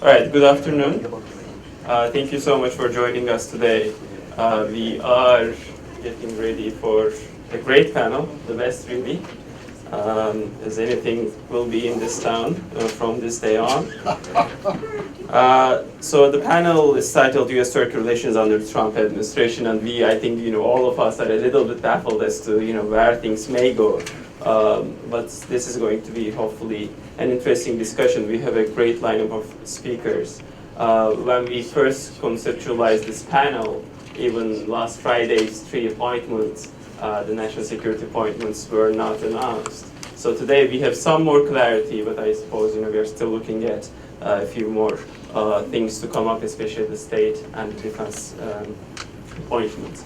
All right, good afternoon. Thank you so much for joining us today. We are getting ready for a great panel, the best really, as anything will be in this town from this day on. So the panel is titled U.S. Turkey Relations under the Trump administration, and I think, all of us are a little bit baffled as to, where things may go. But this is going to be hopefully an interesting discussion. We have a great lineup of speakers. When we first conceptualized this panel, even last Friday's 3 appointments, the national security appointments were not announced. So today we have some more clarity, but I suppose we are still looking at a few more things to come up, especially the state and the defense appointments.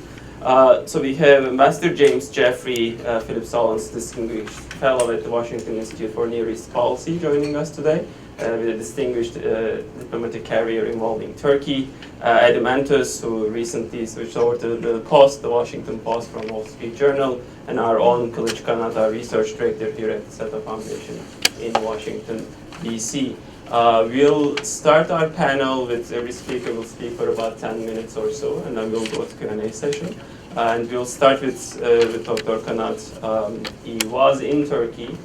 So we have Ambassador James Jeffrey, Philip Solondz, distinguished fellow at the Washington Institute for Near East Policy, joining us today with a distinguished diplomatic career involving Turkey. Adam Entous, who recently switched over to the Post, the Washington Post from Wall Street Journal, and our own Kilic, Kanat, our research director here at the SETA Foundation in Washington, D.C. We'll start our panel with every speaker will speak for about 10 minutes or so, and then we'll go to Q&A session. And we'll start with Dr. Kanat. He was in Turkey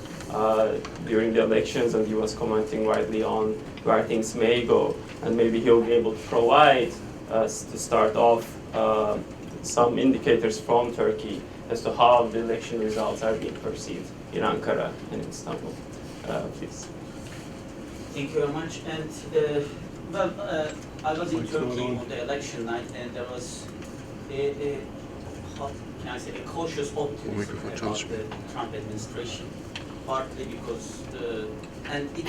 during the elections, and he was commenting widely on where things may go, and maybe he'll be able to provide us to start off some indicators from Turkey as to how the election results are being perceived in Ankara and in Istanbul. Please. Thank you very much. And I was in Turkey on the election night, and there was a cautious optimism about the Trump administration, partly because and it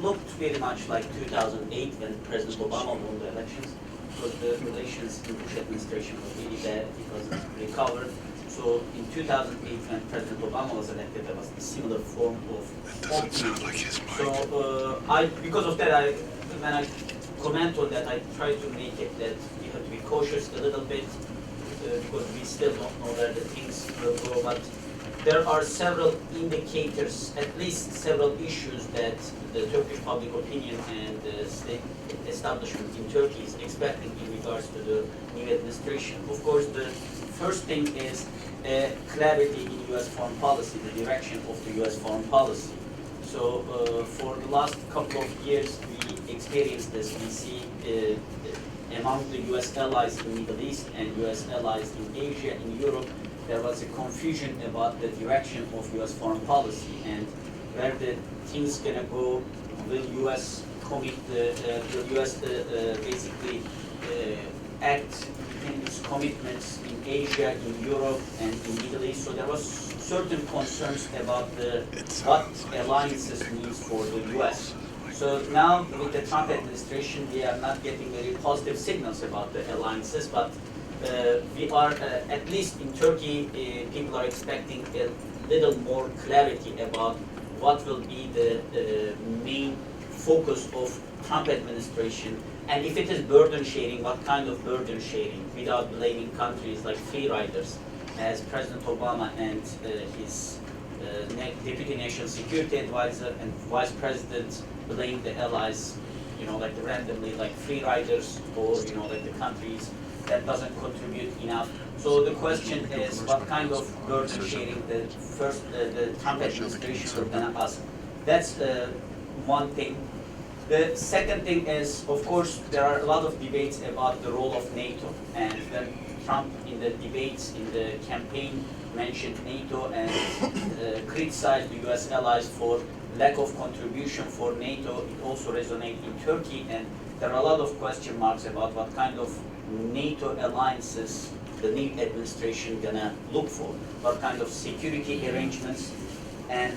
looked very much like 2008 when President Obama won the elections, because the relations in Bush administration was really bad because it recovered. So in 2008, when President Obama was elected, there was a similar form of optimism. So because of that, when I comment on that, I try to make it that we have to be cautious a little bit because we still don't know where the things will go. But there are several indicators, at least several issues that the Turkish public opinion and the state establishment in Turkey is expecting in regards to the new administration. Of course, the first thing is clarity in U.S. foreign policy, the direction of the U.S. foreign policy. So for the last couple of years, we experienced this. We see among the U.S. allies in the Middle East and U.S. allies in Asia, in Europe, there was a confusion about the direction of U.S. foreign policy and where the things gonna go. Will U.S. commit? Will U.S. basically act in its commitments in Asia, in Europe, and in Middle East? So there was certain concerns about what alliances needs for the U.S. So now with the Trump administration, we are not getting very positive signals about the alliances, but we are, at least in Turkey, people are expecting a little more clarity about what will be the main focus of Trump administration. And if it is burden sharing, what kind of burden sharing, without blaming countries like free riders, as President Obama and his Deputy National Security Advisor and Vice President blamed the allies, like randomly, like free riders, or like the countries that doesn't contribute enough. So the question is, what kind of burden sharing the Trump administration is going to ask? That's one thing. The second thing is, of course, there are a lot of debates about the role of NATO, and when Trump in the debates, in the campaign, mentioned NATO and criticized the U.S. allies for lack of contribution for NATO, it also resonates in Turkey, and there are a lot of question marks about what kind of NATO alliances the new administration gonna look for, what kind of security arrangements. And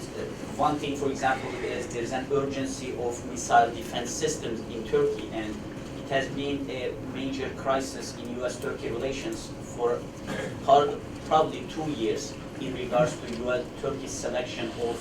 one thing, for example, is there is an urgency of missile defense systems in Turkey, and it has been a major crisis in U.S.-Turkey relations for probably 2 years in regards to U.S.-Turkey selection of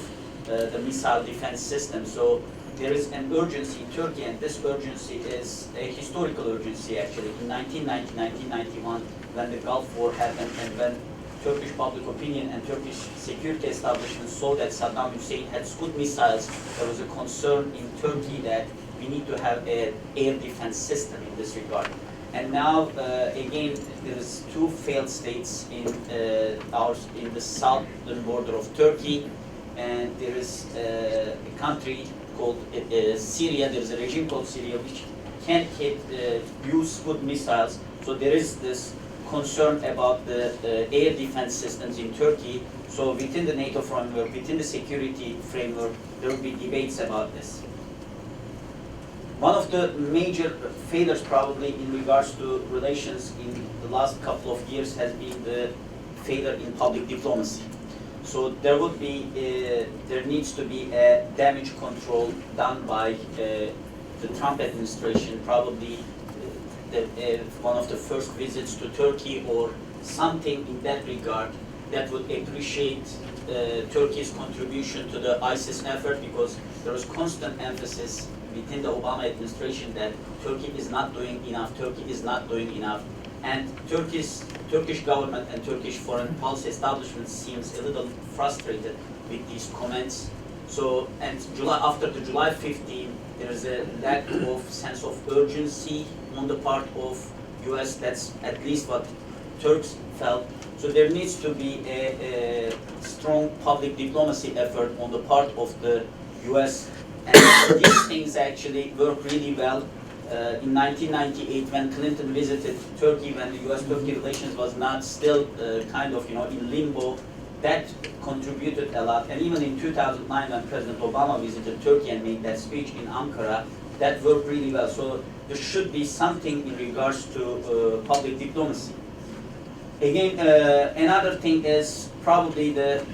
the missile defense system. So there is an urgency in Turkey, and this urgency is a historical urgency actually. In 1990, 1991, when the Gulf War happened, and when Turkish public opinion and Turkish security establishment saw that Saddam Hussein had Scud missiles, there was a concern in Turkey that we we need to have an air defense system in this regard. And now, again, there is two failed states in the southern border of Turkey, and there is a country called Syria. There is a regime called Syria which can't use good missiles. So there is this concern about the air defense systems in Turkey. So within the NATO framework, within the security framework, there will be debates about this. One of the major failures probably in regards to relations in the last couple of years has been the failure in public diplomacy. So there would be, there needs to be a damage control done by the Trump administration, probably one of the first visits to Turkey or something in that regard that would appreciate Turkey's contribution to the ISIS effort, because there was constant emphasis within the Obama administration that Turkey is not doing enough, Turkey is not doing enough. And Turkish government and Turkish foreign policy establishment seems a little frustrated with these comments. So, and after the July 15, there is a lack of sense of urgency on the part of US. That's at least what Turks felt. So there needs to be a strong public diplomacy effort on the part of the US. And these things actually work really well. In 1998, when Clinton visited Turkey, when the US-Turkey relations was not still kind of, in limbo, that contributed a lot. And even in 2009, when President Obama visited Turkey and made that speech in Ankara, that worked really well. So there should be something in regards to public diplomacy. Again, another thing is probably the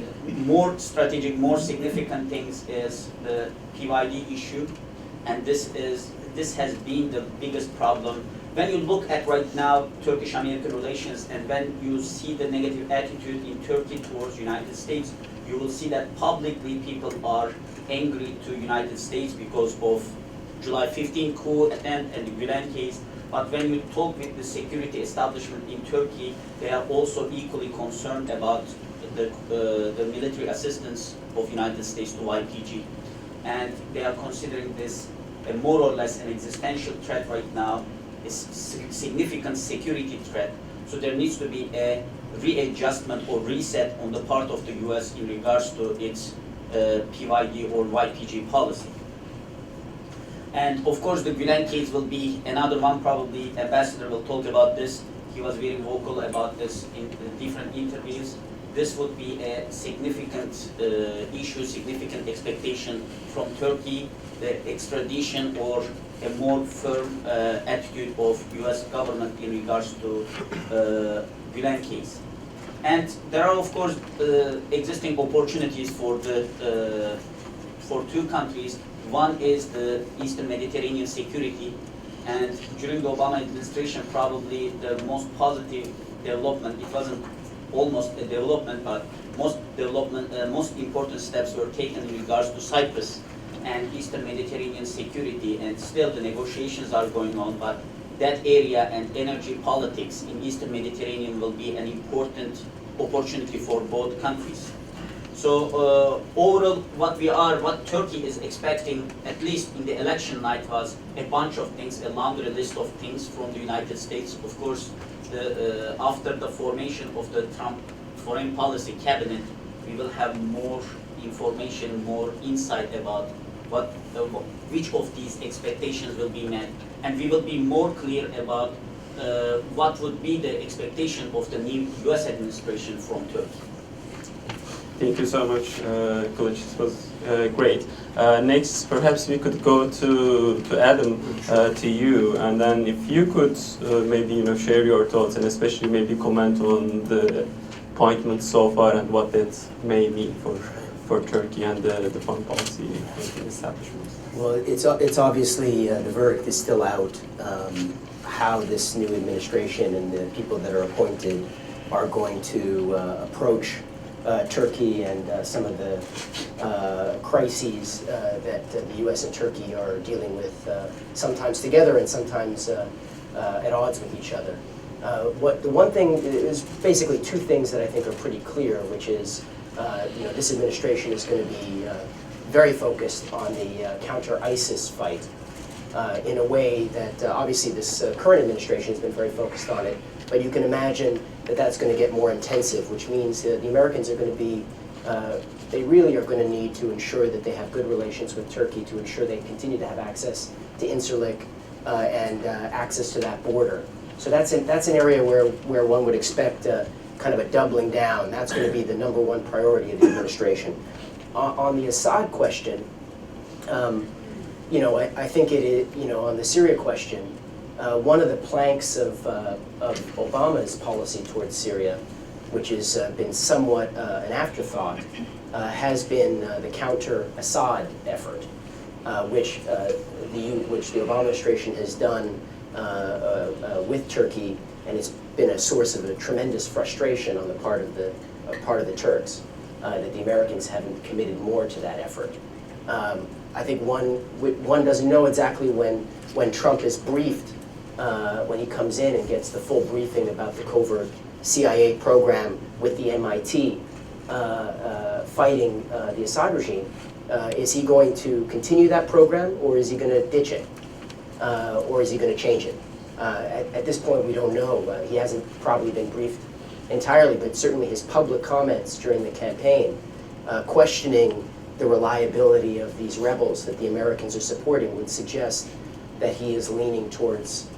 more strategic, more significant things is the PYD issue, and this has been the biggest problem. When you look at right now Turkish-American relations, and when you see the negative attitude in Turkey towards United States, you will see that publicly people are angry to United States because of July 15 coup attempt and the Gülen case. But when you talk with the security establishment in Turkey, they are also equally concerned about the military assistance of United States to YPG. And they are considering this a more or less an existential threat right now, a significant security threat. So there needs to be a readjustment or reset on the part of the US in regards to its PYD or YPG policy. And of course the Gülen case will be another one, probably Ambassador will talk about this. He was very vocal about this in different interviews. This would be a significant issue, significant expectation from Turkey, the extradition or a more firm attitude of US government in regards to Gülen case. And there are of course existing opportunities for two countries. One is the Eastern Mediterranean security, and during the Obama administration probably the most positive development, it wasn't almost a development, but most important steps were taken in regards to Cyprus and Eastern Mediterranean security, and still the negotiations are going on, but that area and energy politics in Eastern Mediterranean will be an important opportunity for both countries. So overall, what Turkey is expecting, at least in the election night, was a bunch of things, a laundry list of things from the United States. Of course, after the formation of the Trump foreign policy cabinet, we will have more information, more insight about which of these expectations will be met, and we will be more clear about what would be the expectation of the new US administration from Turkey. Thank you so much, Kilic. It was great. Next, perhaps we could go to Adam, to you, and then if you could maybe share your thoughts, and especially maybe comment on the appointments so far and what it may mean for Turkey and the foreign policy establishment. Well, it's obviously the verdict is still out. How this new administration and the people that are appointed are going to approach Turkey and some of the crises that the U.S. and Turkey are dealing with, sometimes together and sometimes at odds with each other. The one thing is basically two things that I think are pretty clear, which is this administration is going to be very focused on the counter-ISIS fight, in a way that obviously this current administration has been very focused on it, but you can imagine that that's going to get more intensive, which means that the Americans are going to be, they really are going to need to ensure that they have good relations with Turkey to ensure they continue to have access to Incirlik and access to that border. So that's an area where one would expect kind of a doubling down. That's going to be the #1 priority of the administration. On the Assad question, I think it is, on the Syria question, one of the planks of Obama's policy towards Syria, which has been somewhat an afterthought, has been the counter-Assad effort, which the Obama administration has done with Turkey, and it's been a source of a tremendous frustration on the part of the Turks that the Americans haven't committed more to that effort. I think one doesn't know exactly when Trump is briefed, when he comes in and gets the full briefing about the covert CIA program with the MIT fighting the Assad regime. Is he going to continue that program, or is he going to ditch it? Or is he going to change it? At this point, we don't know. He hasn't probably been briefed entirely, but certainly his public comments during the campaign questioning the reliability of these rebels that the Americans are supporting would suggest that he is leaning towards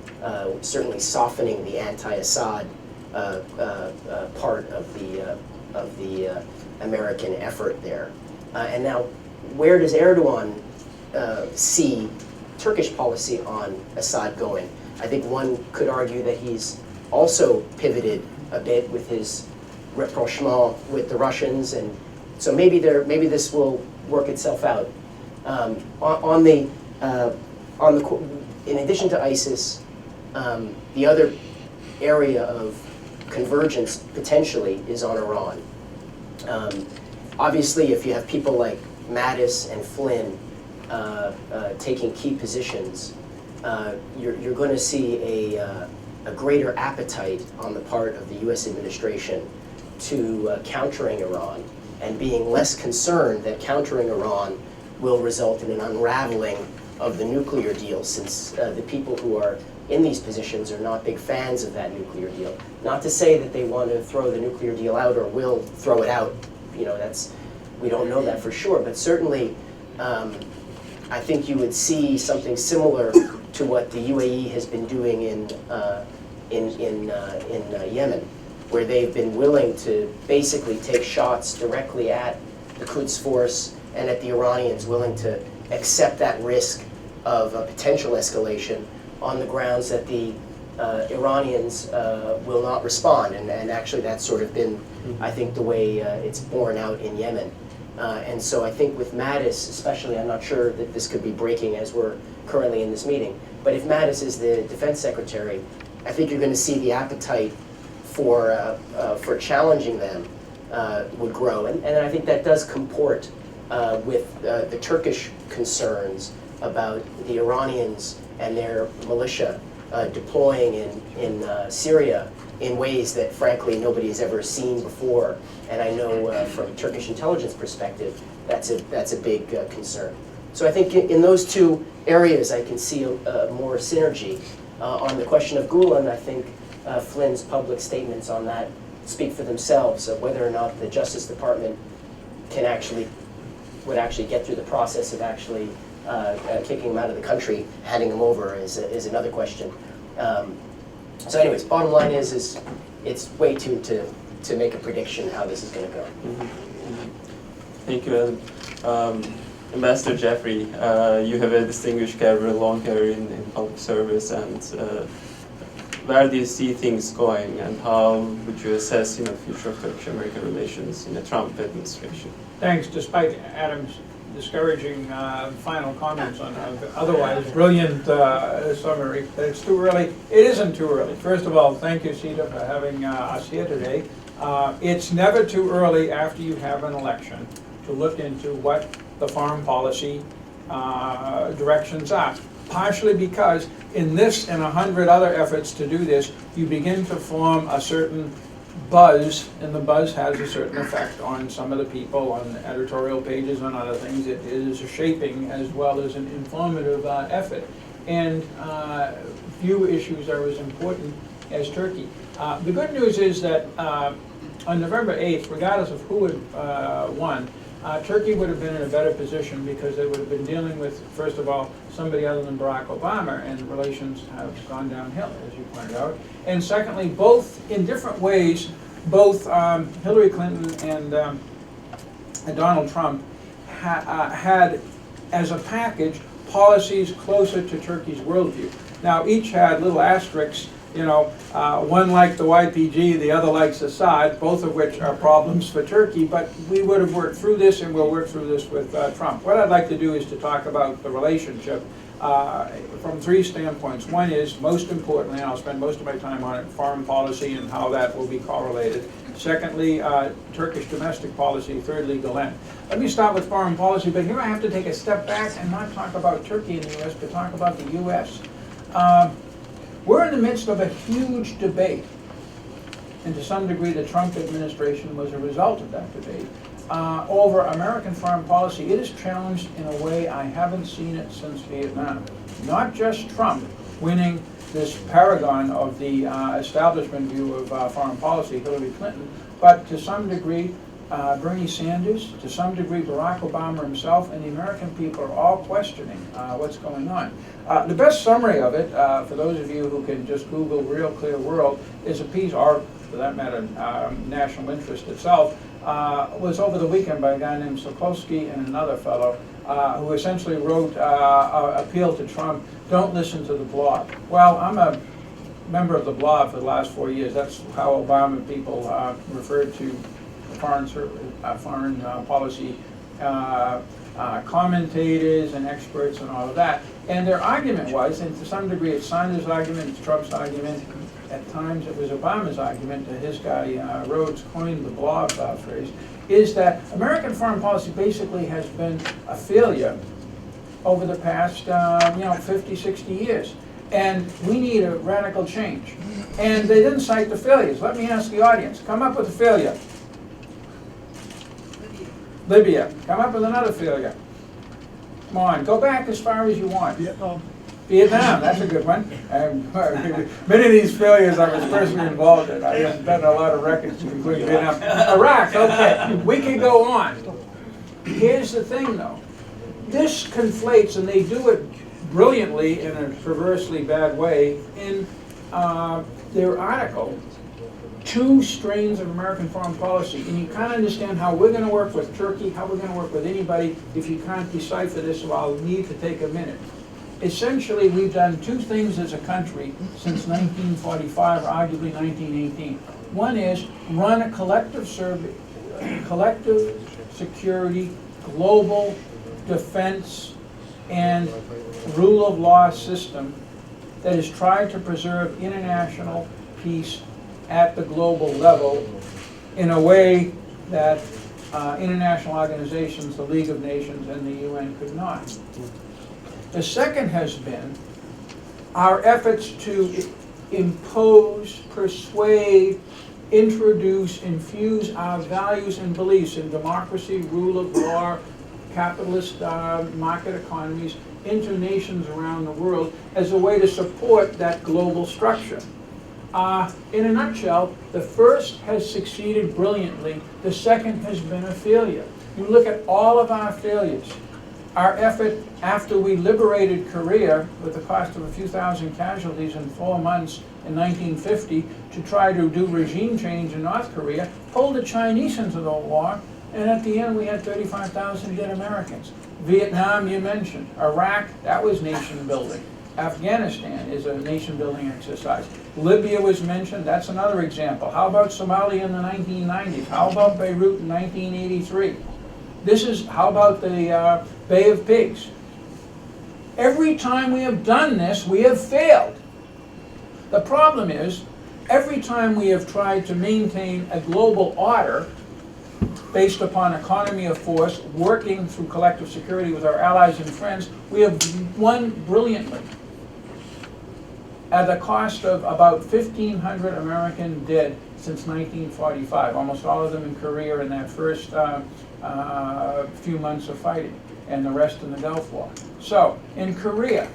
certainly softening the anti-Assad part of the American effort there. And now, where does Erdogan see Turkish policy on Assad going? I think one could argue that he's also pivoted a bit with his rapprochement with the Russians, and so maybe this will work itself out. In addition to ISIS, the other area of convergence potentially is on Iran. Obviously, if you have people like Mattis and Flynn taking key positions, you're going to see a greater appetite on the part of the U.S. administration to countering Iran, and being less concerned that countering Iran will result in an unraveling of the nuclear deal, since the people who are in these positions are not big fans of that nuclear deal. Not to say that they want to throw the nuclear deal out or will throw it out. We don't know that for sure, but certainly I think you would see something similar to what the UAE has been doing in Yemen, where they've been willing to basically take shots directly at the Quds Force and at the Iranians, willing to accept that risk of a potential escalation on the grounds that the Iranians will not respond. And actually that's sort of been, I think, the way it's borne out in Yemen. And so I think with Mattis especially, I'm not sure that this could be breaking as we're currently in this meeting, but if Mattis is the defense secretary, I think you're going to see the appetite for challenging them would grow. And I think that does comport with the Turkish concerns about the Iranians and their militia deploying in Syria in ways that, frankly, nobody has ever seen before. And I know from Turkish intelligence perspective, that's a big concern. So I think in those two areas, I can see more synergy. On the question of Gulen, I think Flynn's public statements on that speak for themselves. Whether or not the Justice Department would actually get through the process of actually kicking him out of the country, handing him over is another question. So anyways, bottom line is it's way too to make a prediction how this is going to go. Mm-hmm. Mm-hmm. Thank you, Adam. Ambassador Jeffrey, you have a distinguished career, long career in public service, and where do you see things going, and how would you assess, future of Turkish-American relations in the Trump administration? Thanks. Despite Adam's discouraging final comments on an otherwise brilliant summary, it's too early. It isn't too early. First of all, thank you, SETA, for having us here today. It's never too early after you have an election to look into what the foreign policy directions are. Partially because in this and 100 other efforts to do this, you begin to form a certain buzz, and the buzz has a certain effect on some of the people, on the editorial pages, on other things. It is a shaping as well as an informative effort. and few issues are as important as Turkey. The good news is that on November 8th, regardless of who had won, Turkey would have been in a better position because they would have been dealing with, first of all, somebody other than Barack Obama, and relations have gone downhill, as you pointed out. And secondly, both in different ways, both Hillary Clinton and Donald Trump had, as a package, policies closer to Turkey's worldview. Now, each had little asterisks, you know, one liked the YPG, the other likes Assad, both of which are problems for Turkey, but we would have worked through this, and we'll work through this with Trump. What I'd like to do is to talk about the relationship from three standpoints. One is, most importantly, and I'll spend most of my time on it, foreign policy and how that will be correlated. Secondly, Turkish domestic policy. Thirdly, Gulen. Let me start with foreign policy, but here I have to take a step back and not talk about Turkey and the U.S., but talk about the U.S. We're in the midst of a huge debate, and to some degree the Trump administration was a result of that debate, over American foreign policy. It is challenged in a way I haven't seen it since Vietnam. Not just Trump winning this paragon of the establishment view of foreign policy, Hillary Clinton, but to some degree Bernie Sanders, to some degree Barack Obama himself, and the American people are all questioning what's going on. The best summary of it, for those of you who can just Google Real Clear World, is a piece, or for that matter, National Interest itself, was over the weekend by a guy named Sokolsky and another fellow, who essentially wrote an appeal to Trump, don't listen to the blob. Well, I'm a member of the blob for the last 4 years. That's how Obama people referred to foreign policy commentators and experts and all of that. And their argument was, and to some degree it's Sanders' argument, it's Trump's argument, at times it was Obama's argument, his guy Rhodes coined the blob phrase, is that American foreign policy basically has been a failure over the past 50, 60 years. And we need a radical change. And they didn't cite the failures. Let me ask the audience, come up with a failure. Libya. Come up with another failure. Come on, go back as far as you want. Vietnam, that's a good one. Many of these failures I was personally involved in. I have done a lot of records, including Vietnam. Iraq, okay, we can go on. Here's the thing though. This conflates, and they do it brilliantly in a perversely bad way, in their article, two strains of American foreign policy. And you can't understand how we're going to work with Turkey, how we're going to work with anybody, if you can't decipher this, so I'll need to take a minute. Essentially, we've done two things as a country since 1945, or arguably 1918. One is run a collective security, global defense, and rule of law system that has tried to preserve international peace at the global level in a way that international organizations, the League of Nations and the UN could not. The second has been our efforts to impose, persuade, introduce, infuse our values and beliefs in democracy, rule of law, capitalist market economies into nations around the world as a way to support that global structure. In a nutshell, the first has succeeded brilliantly, the second has been a failure. You look at all of our failures. Our effort after we liberated Korea with the cost of a few thousand casualties in 4 months in 1950 to try to do regime change in North Korea, pulled the Chinese into the war, and at the end we had 35,000 dead Americans. Vietnam, you mentioned. Iraq, that was nation building. Afghanistan is a nation building exercise. Libya was mentioned, that's another example. How about Somalia in the 1990s? How about Beirut in 1983? How about the Bay of Pigs? Every time we have done this, we have failed. The problem is, every time we have tried to maintain a global order based upon economy of force, working through collective security with our allies and friends, we have won brilliantly at the cost of about 1,500 American dead since 1945, almost all of them in Korea in that first few months of fighting, and the rest in the Gulf War. So, in Korea,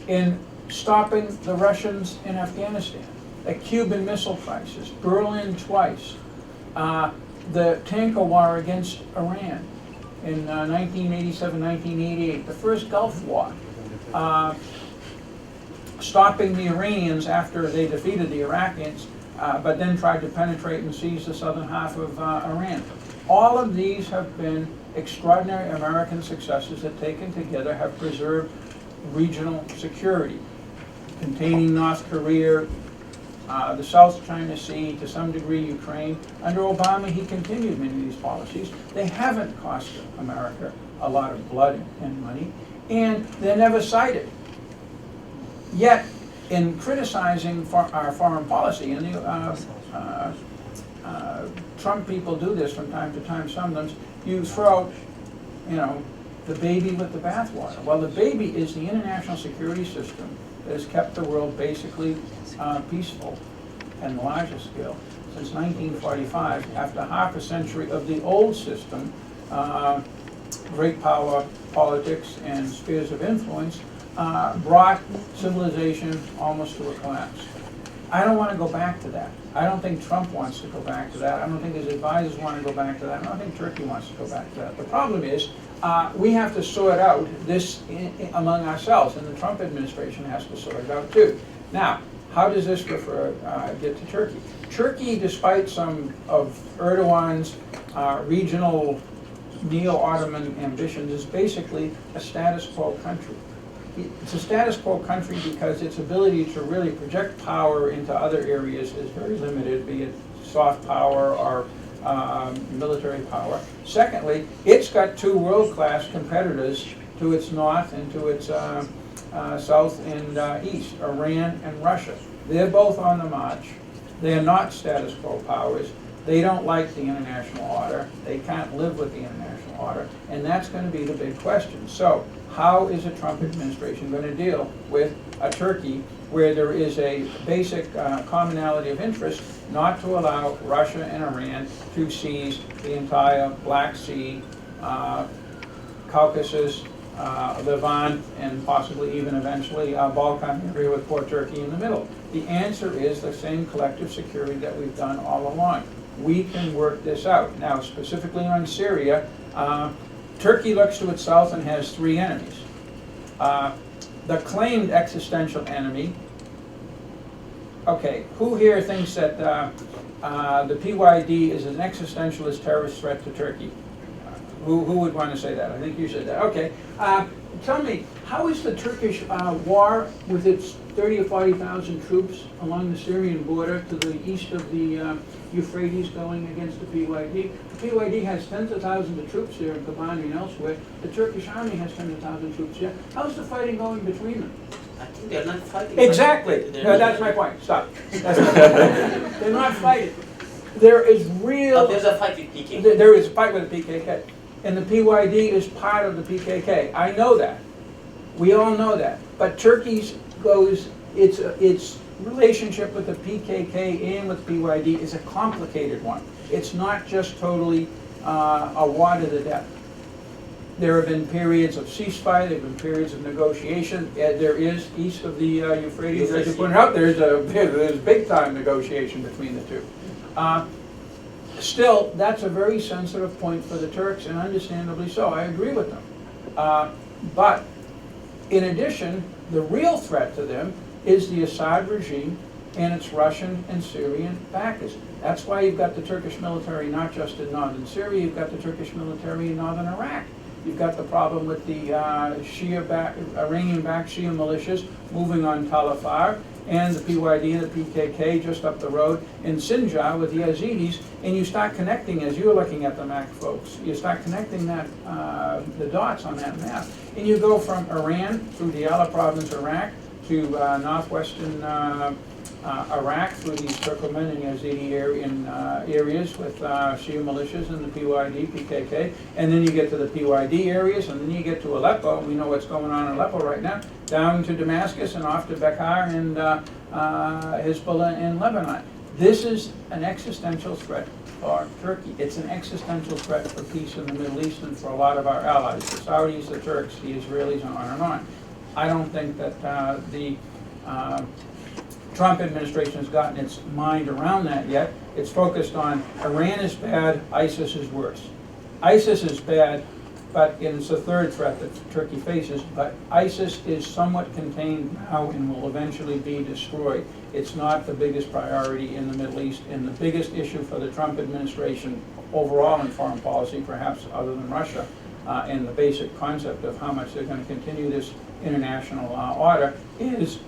in stopping the Russians in Afghanistan, the Cuban Missile Crisis, Berlin twice, the tanker war against Iran in 1987, 1988, the first Gulf War, stopping the Iranians after they defeated the Iraqis, but then tried to penetrate and seize the southern half of Iran. All of these have been extraordinary American successes that, taken together, have preserved regional security, containing North Korea, the South China Sea, to some degree Ukraine. Under Obama, he continued many of these policies. They haven't cost America a lot of blood and money, and they're never cited. Yet, in criticizing our foreign policy, and the Trump people do this from time to time, sometimes you throw, the baby with the bathwater. Well, the baby is the international security system that has kept the world basically peaceful and larger scale since 1945, after half a century of the old system, great power politics and spheres of influence, brought civilization almost to a collapse. I don't want to go back to that. I don't think Trump wants to go back to that. I don't think his advisors want to go back to that. I don't think Turkey wants to go back to that. The problem is, we have to sort out this among ourselves, and the Trump administration has to sort it out too. Now, how does this get to Turkey? Turkey, despite some of Erdogan's regional neo-Ottoman ambitions, is basically a status quo country. It's a status quo country because its ability to really project power into other areas is very limited, be it soft power or military power. Secondly, it's got two world-class competitors to its north and to its south and east, Iran and Russia. They're both on the march. They're not status quo powers. They don't like the international order. They can't live with the international order. And that's going to be the big question. So, how is the Trump administration going to deal with a Turkey where there is a basic commonality of interest not to allow Russia and Iran to seize the entire Black Sea, Caucasus, Levant, and possibly even eventually Balkan area with poor Turkey in the middle? The answer is the same collective security that we've done all along. We can work this out. Now, specifically on Syria, Turkey looks to itself and has three enemies. The claimed existential enemy, okay, who here thinks that the PYD is an existentialist terrorist threat to Turkey? Who would want to say that? I think you said that. Okay. Tell me, how is the Turkish war with its 30 or 40,000 troops along the Syrian border to the east of the Euphrates going against the PYD? The PYD has tens of thousands of troops here in Kobani and elsewhere. The Turkish army has tens of thousands of troops here. How's the fighting going between them? I think they're not fighting. Exactly. No, that's my point. Stop. That's my point. They're not fighting. There is real... There's a fight with PKK. There is a fight with the PKK. And the PYD is part of the PKK. I know that. We all know that. But Turkey's its relationship with the PKK and with PYD is a complicated one. It's not just totally a war to the death. There have been periods of ceasefire, there have been periods of negotiation. There is, east of the Euphrates, as you pointed out, there's big-time negotiation between the two. Still, that's a very sensitive point for the Turks, and understandably so. I agree with them. But in addition, the real threat to them is the Assad regime and its Russian and Syrian backers. That's why you've got the Turkish military not just in northern Syria, you've got the Turkish military in northern Iraq. You've got the problem with the Iranian-backed Shia militias moving on Tal Afar, and the PYD and the PKK just up the road in Sinjar with the Yazidis, and you start connecting, as you're looking at the map, folks, you start connecting that the dots on that map, and you go from Iran through Diyala province, Iraq, to northwestern Iraq through these Turkmen and Yazidi areas with Shia militias and the PYD, PKK, and then you get to the PYD areas, and then you get to Aleppo. We know what's going on in Aleppo right now, down to Damascus and off to Bekaa and Hezbollah in Lebanon. This is an existential threat for Turkey. It's an existential threat for peace in the Middle East and for a lot of our allies, the Saudis, the Turks, the Israelis, and on and on. I don't think that the Trump administration has gotten its mind around that yet. It's focused on Iran is bad, ISIS is worse. ISIS is bad, but it's a third threat that Turkey faces, but ISIS is somewhat contained now and will eventually be destroyed. It's not the biggest priority in the Middle East, and the biggest issue for the Trump administration overall in foreign policy, perhaps other than Russia, and the basic concept of how much they're going to continue this international order is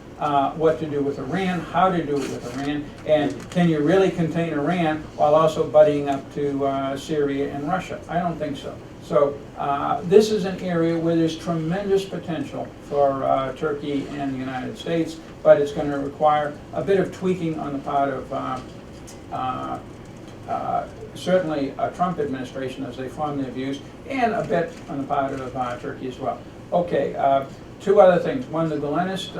what to do with Iran, how to do it with Iran, and can you really contain Iran while also buddying up to Syria and Russia? I don't think so. So this is an area where there's tremendous potential for Turkey and the United States, but it's going to require a bit of tweaking on the part of certainly a Trump administration as they form their views, and a bit on the part of Turkey as well. Okay, two other things. One, the Gulenist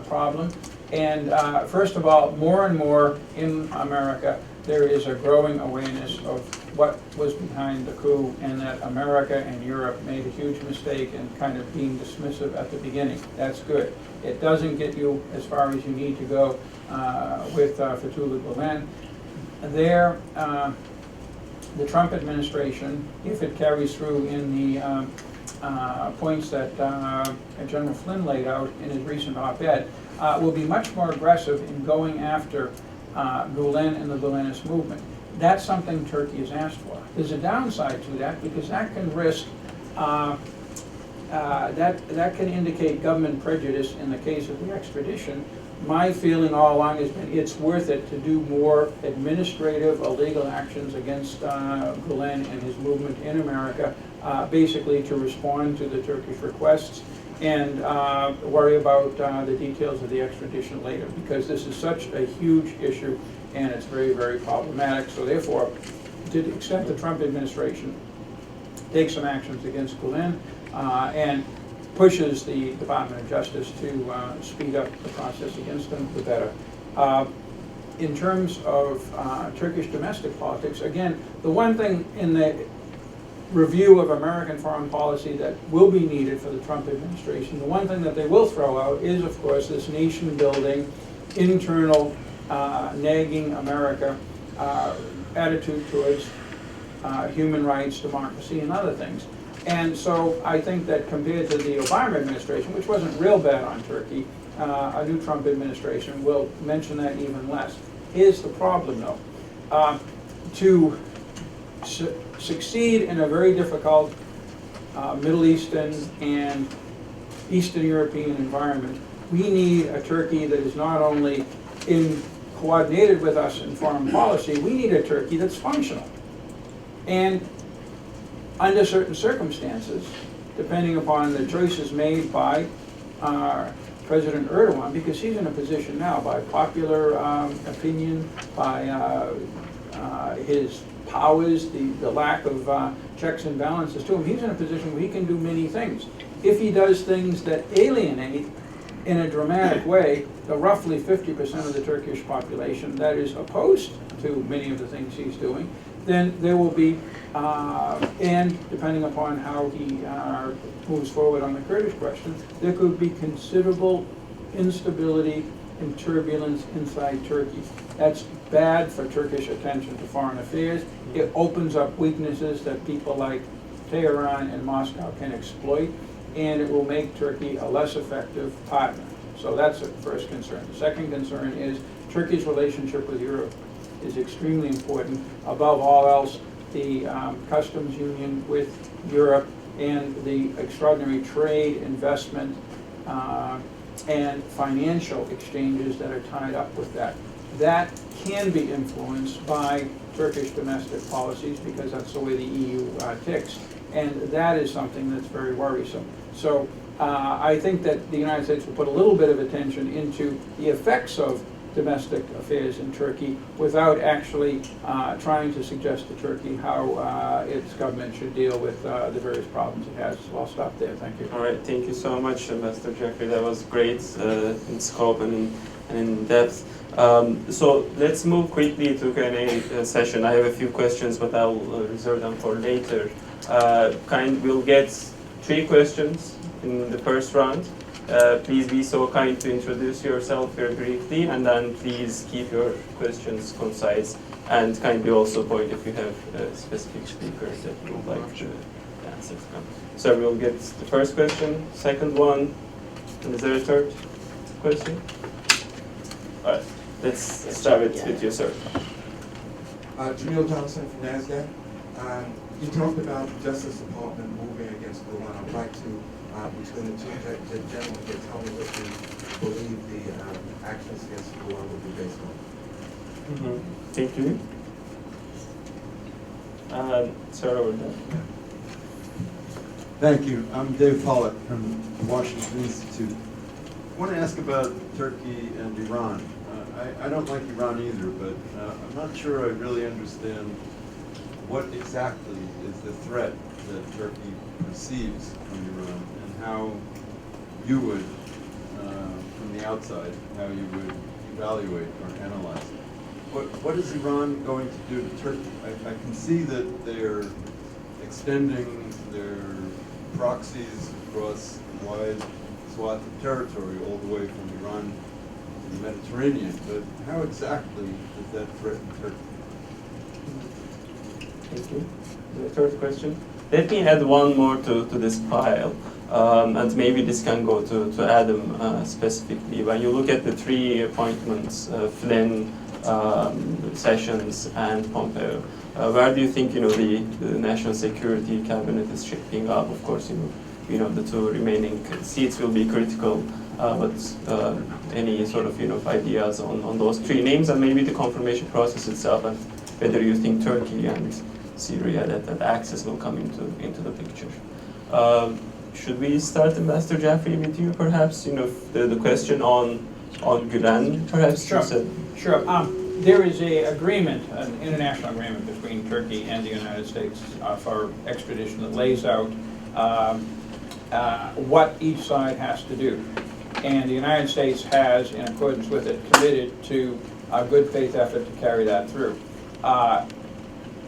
problem, and first of all, more and more in America, there is a growing awareness of what was behind the coup, and that America and Europe made a huge mistake in kind of being dismissive at the beginning. That's good. It doesn't get you as far as you need to go with Fethullah Gulen. There, the Trump administration, if it carries through in the points that General Flynn laid out in his recent op-ed, will be much more aggressive in going after Gulen and the Gulenist movement. That's something Turkey has asked for. There's a downside to that, because that can risk, that can indicate government prejudice in the case of the extradition. My feeling all along has been it's worth it to do more administrative or legal actions against Gulen and his movement in America, basically to respond to the Turkish requests and worry about the details of the extradition later, because this is such a huge issue and it's very, very problematic. So therefore, to the extent the Trump administration takes some actions against Gulen and pushes the Department of Justice to speed up the process against them, the better. In terms of Turkish domestic politics, again, the one thing in the review of American foreign policy that will be needed for the Trump administration, the one thing that they will throw out is, of course, this nation-building, internal, nagging America attitude towards human rights, democracy, and other things. And so I think that compared to the Obama administration, which wasn't real bad on Turkey, a new Trump administration will mention that even less. Here's the problem, though. To succeed in a very difficult Middle Eastern and Eastern European environment, we need a Turkey that is not only coordinated with us in foreign policy, we need a Turkey that's functional. And under certain circumstances, depending upon the choices made by President Erdogan, because he's in a position now, by popular opinion, by his powers, the lack of checks and balances to him, he's in a position where he can do many things. If he does things that alienate in a dramatic way the roughly 50% of the Turkish population that is opposed to many of the things he's doing, then there will be, and depending upon how he moves forward on the Kurdish question, there could be considerable instability and turbulence inside Turkey. That's bad for Turkish attention to foreign affairs. It opens up weaknesses that people like Tehran and Moscow can exploit, and it will make Turkey a less effective partner. So that's the first concern. The second concern is Turkey's relationship with Europe is extremely important. Above all else, the customs union with Europe and the extraordinary trade, investment, and financial exchanges that are tied up with that. That can be influenced by Turkish domestic policies, because that's the way the EU ticks, and that is something that's very worrisome. So I think that the United States will put a little bit of attention into the effects of domestic affairs in Turkey without actually trying to suggest to Turkey how its government should deal with the various problems it has. So I'll stop there. Thank you. All right, thank you so much, Ambassador Jeffrey. That was great in scope and in depth. So let's move quickly to Q&A session. I have a few questions, but I'll reserve them for later. We'll get 3 questions in the first round, Please be so kind to introduce yourself very briefly, and then please keep your questions concise, and kindly also point if you have specific speakers that you would like to answer. So we'll get the first question, second one, and is there a third question? All right, let's start with you, sir. Jamil Johnson from NASDAQ. You talked about the Justice Department moving against Iran. I'd like to, between the two gentlemen here, tell me what you believe the actions against Iran would be based on. Thank you. Sir, over there. Thank you. I'm Dave Pollack from the Washington Institute. I want to ask about Turkey and Iran. I don't like Iran either, but I'm not sure I really understand what exactly is the threat that Turkey perceives from Iran, and how you would, from the outside, how you would evaluate or analyze it. What is Iran going to do to Turkey? I can see that they're extending their proxies across a wide swath of territory all the way from Iran to the Mediterranean, but how exactly does that threaten Turkey? Thank you. The third question. Let me add one more to this pile, and maybe this can go to Adam specifically. When you look at the three appointments, Flynn, Sessions, and Pompeo, where do you think the national security cabinet is shaping up? Of course, the two remaining seats will be critical, but any sort of ideas on those three names, and maybe the confirmation process itself, and whether you think Turkey and Syria, that access will come into the picture. Should we start, Ambassador Jaffrey, with you, perhaps? The question on Gülen, perhaps? Sure. There is an international agreement between Turkey and the United States for extradition that lays out what each side has to do. And the United States has, in accordance with it, committed to a good faith effort to carry that through.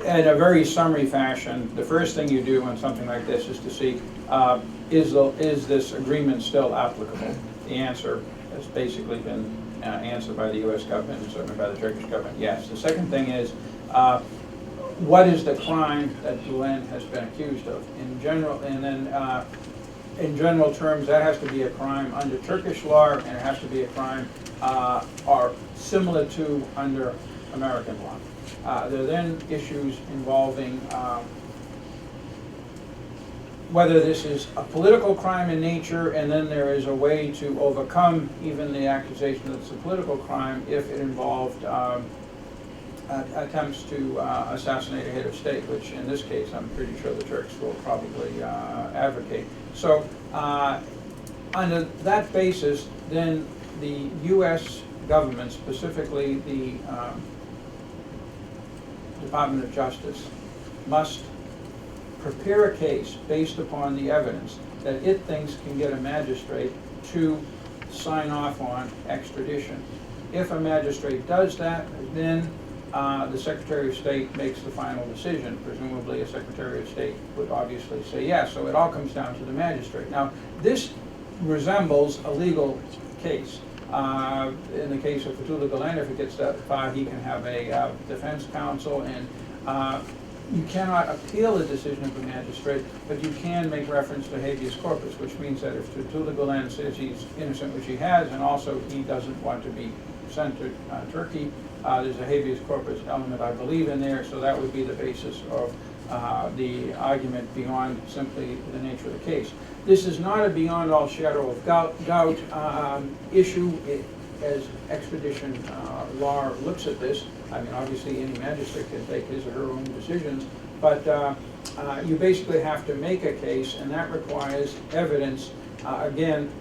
In a very summary fashion, the first thing you do on something like this is to see, is this agreement still applicable? The answer has basically been answered by the U.S. government and certainly by the Turkish government, yes. The second thing is, what is the crime that Gülen has been accused of? In general, and then in general terms, that has to be a crime under Turkish law, and it has to be a crime or similar to under American law. There are then issues involving whether this is a political crime in nature, and then there is a way to overcome even the accusation that it's a political crime if it involved attempts to assassinate a head of state, which in this case I'm pretty sure the Turks will probably advocate. So under that basis, then the U.S. government, specifically the Department of Justice, must prepare a case based upon the evidence that it thinks can get a magistrate to sign off on extradition. If a magistrate does that, then the Secretary of State makes the final decision. Presumably a Secretary of State would obviously say yes, so it all comes down to the magistrate. Now, this resembles a legal case. In the case of Fethullah Gülen, if it gets that far, he can have a defense counsel, and you cannot appeal the decision of the magistrate, but you can make reference to habeas corpus, which means that if Fethullah Gülen says he's innocent, which he has, and also he doesn't want to be sent to Turkey, there's a habeas corpus element, I believe, in there, so that would be the basis of the argument beyond simply the nature of the case. This is not a beyond all shadow of doubt issue as extradition law looks at this. I mean, obviously any magistrate can take his or her own decisions, but you basically have to make a case, and that requires evidence. Again,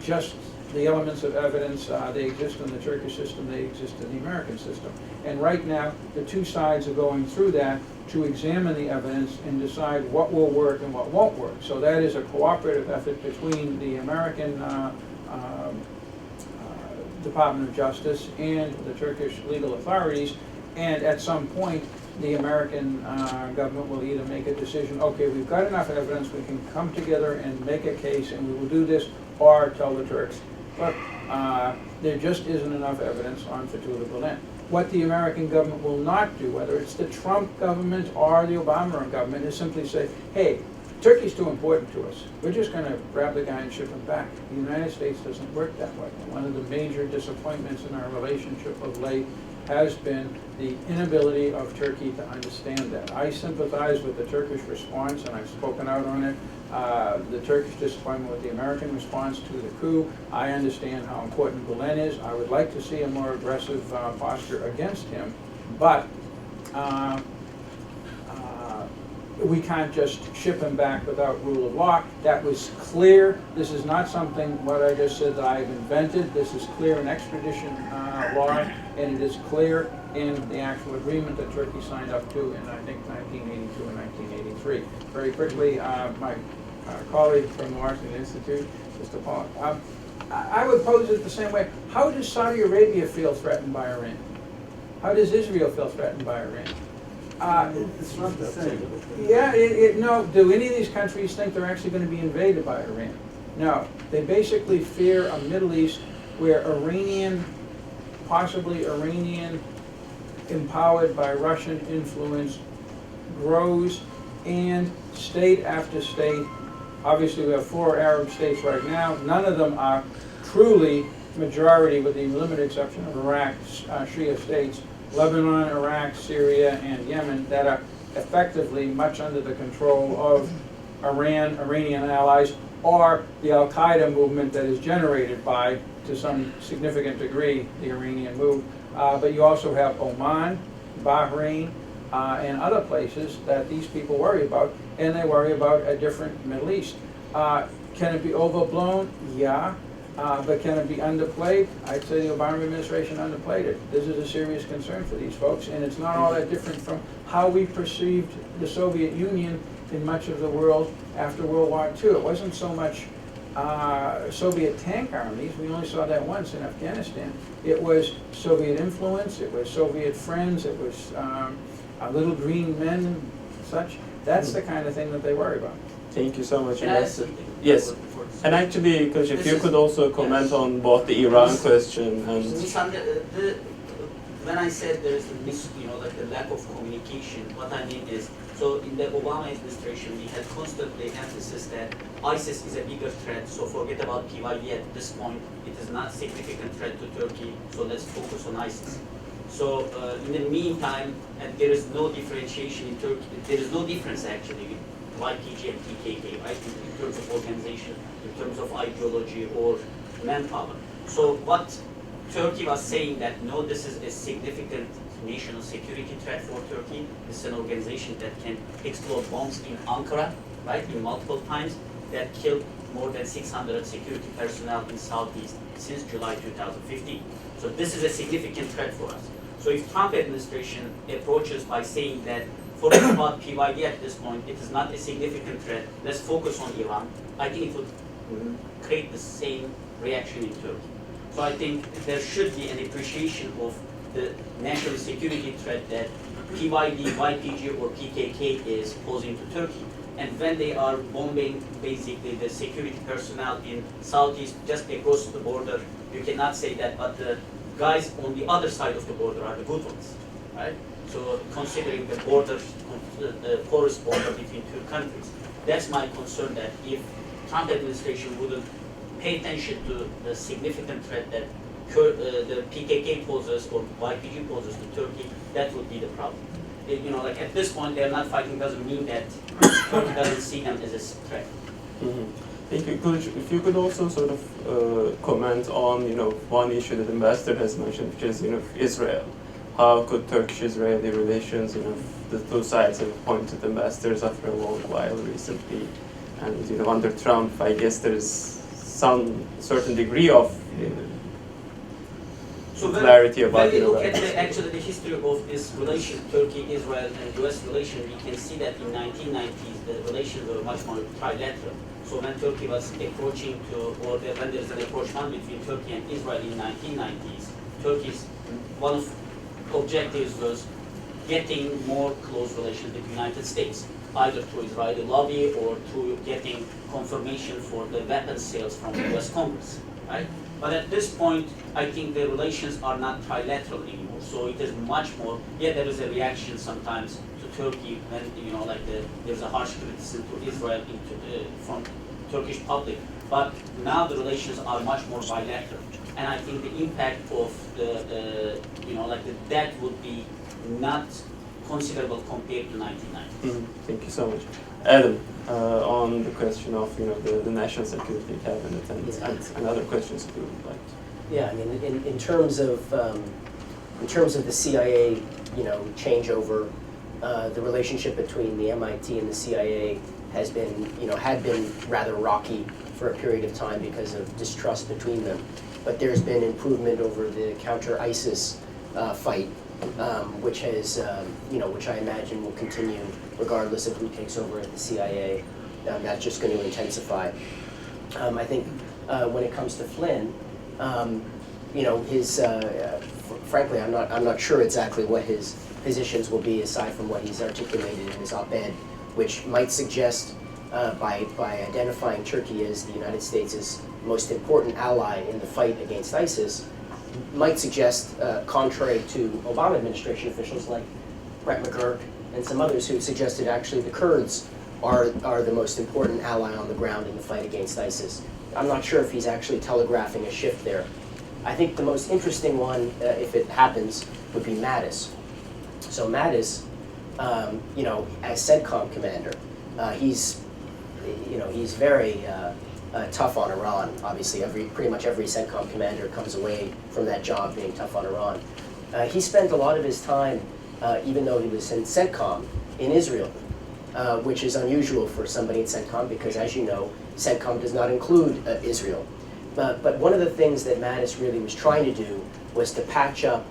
just the elements of evidence, they exist in the Turkish system, they exist in the American system. And right now, the two sides are going through that to examine the evidence and decide what will work and what won't work. So that is a cooperative effort between the American Department of Justice and the Turkish legal authorities, and at some point the American government will either make a decision, okay, we've got enough evidence, we can come together and make a case and we will do this, or tell the Turks, look, there just isn't enough evidence on Fethullah Gulen. What the American government will not do, whether it's the Trump government or the Obama government, is simply say, hey, Turkey's too important to us. We're just going to grab the guy and ship him back. The United States doesn't work that way. And one of the major disappointments in our relationship of late has been the inability of Turkey to understand that. I sympathize with the Turkish response, and I've spoken out on it. The Turkish disappointment with the American response to the coup. I understand how important Gulen is. I would like to see a more aggressive posture against him, but we can't just ship him back without rule of law. That was clear. This is not something, what I just said, that I've invented. This is clear in extradition law, and it is clear in the actual agreement that Turkey signed up to in, I think, 1982 and 1983. Very quickly, my colleague from the Washington Institute, Mr. Pollock, I would pose it the same way. How does Saudi Arabia feel threatened by Iran? How does Israel feel threatened by Iran? It's not the same. Yeah, no, do any of these countries think they're actually going to be invaded by Iran? No, they basically fear a Middle East where possibly Iranian, empowered by Russian influence, grows, and state after state. Obviously, we have 4 Arab states right now. None of them are truly majority, with the limited exception of Iraq, Shia states. Lebanon, Iraq, Syria, and Yemen, that are effectively much under the control of Iran, Iranian allies, or the Al-Qaeda movement that is generated by, to some significant degree, the Iranian move. But you also have Oman, Bahrain, and other places that these people worry about, and they worry about a different Middle East. Can it be overblown? Yeah. But can it be underplayed? I'd say the Obama administration underplayed it. This is a serious concern for these folks, and it's not all that different from how we perceived the Soviet Union in much of the world after World War II. It wasn't so much Soviet tank armies. We only saw that once in Afghanistan. It was Soviet influence, it was Soviet friends, it was little green men and such. That's the kind of thing that they worry about. Thank you so much. Can I add something? Yes. And actually, because if you could also comment on both the Iran question and... When I said there is like the lack of communication, what I mean is, so in the Obama administration, we had constantly emphasis that ISIS is a bigger threat, so forget about PYD at this point. It is not a significant threat to Turkey, so let's focus on ISIS. So in the meantime, and there is no differentiation in Turkey, there is no difference actually with YPG and PKK, right, in terms of organization, in terms of ideology or manpower. So what Turkey was saying that, no, this is a significant national security threat for Turkey. This is an organization that can explode bombs in Ankara, right, in multiple times, that killed more than 600 security personnel in Southeast since July 2015. So this is a significant threat for us. So if Trump administration approaches by saying that, forget about PYD at this point, it is not a significant threat, let's focus on Iran, I think it would create the same reaction in Turkey. So I think there should be an appreciation of the national security threat that PYD, YPG, or PKK is posing to Turkey. And when they are bombing basically the security personnel in Southeast, just across the border, you cannot say that, but the guys on the other side of the border are the good ones, right? So considering the border, the porous border between two countries, that's my concern, that if Trump administration wouldn't pay attention to the significant threat that the PKK poses or YPG poses to Turkey, that would be the problem. Like at this point, they're not fighting doesn't mean that Turkey doesn't see them as a threat. Mm-hmm. Thank you. If you could also sort of comment on, one issue that Ambassador has mentioned, which is, Israel. How could Turkish-Israeli relations, the two sides have appointed ambassadors after a long while recently, and under Trump, I guess there's some certain degree of clarity about when we look at the history of this relation, Turkey, Israel, and U.S. relation, we can see that in 1990s the relations were much more trilateral. So when Turkey was approaching when there is an approachment between Turkey and Israel in 1990s, Turkey's one of objectives was getting more close relations with the United States, either through Israeli lobby or through getting confirmation for the weapons sales from the US Congress, right? But at this point, I think the relations are not trilateral anymore. So it is much more, yeah, there is a reaction sometimes to Turkey when, there's a harsh criticism to Israel from Turkish public. But now the relations are much more bilateral. And I think the impact of the debt would be not considerable compared to 1990. Thank you so much. Adam, on the question of the national security cabinet and other questions if you would like to. Yeah, I mean, in terms of the CIA, changeover, the relationship between the MIT and the CIA had been rather rocky for a period of time because of distrust between them. But there's been improvement over the counter-ISIS fight, which I imagine will continue regardless of who takes over at the CIA. That's just going to intensify. I think when it comes to Flynn, frankly, I'm not sure exactly what his positions will be aside from what he's articulated in his op-ed, which might suggest by identifying Turkey as the United States' most important ally in the fight against ISIS, might suggest, contrary to Obama administration officials like Brett McGurk and some others who suggested actually the Kurds are the most important ally on the ground in the fight against ISIS. I'm not sure if he's actually telegraphing a shift there. I think the most interesting one, if it happens, would be Mattis. So Mattis, as CENTCOM commander, he's very tough on Iran. Obviously, pretty much every CENTCOM commander comes away from that job being tough on Iran. He spent a lot of his time, even though he was in CENTCOM, in Israel, which is unusual for somebody in CENTCOM because, as you know, CENTCOM does not include Israel. But one of the things that Mattis really was trying to do was to patch up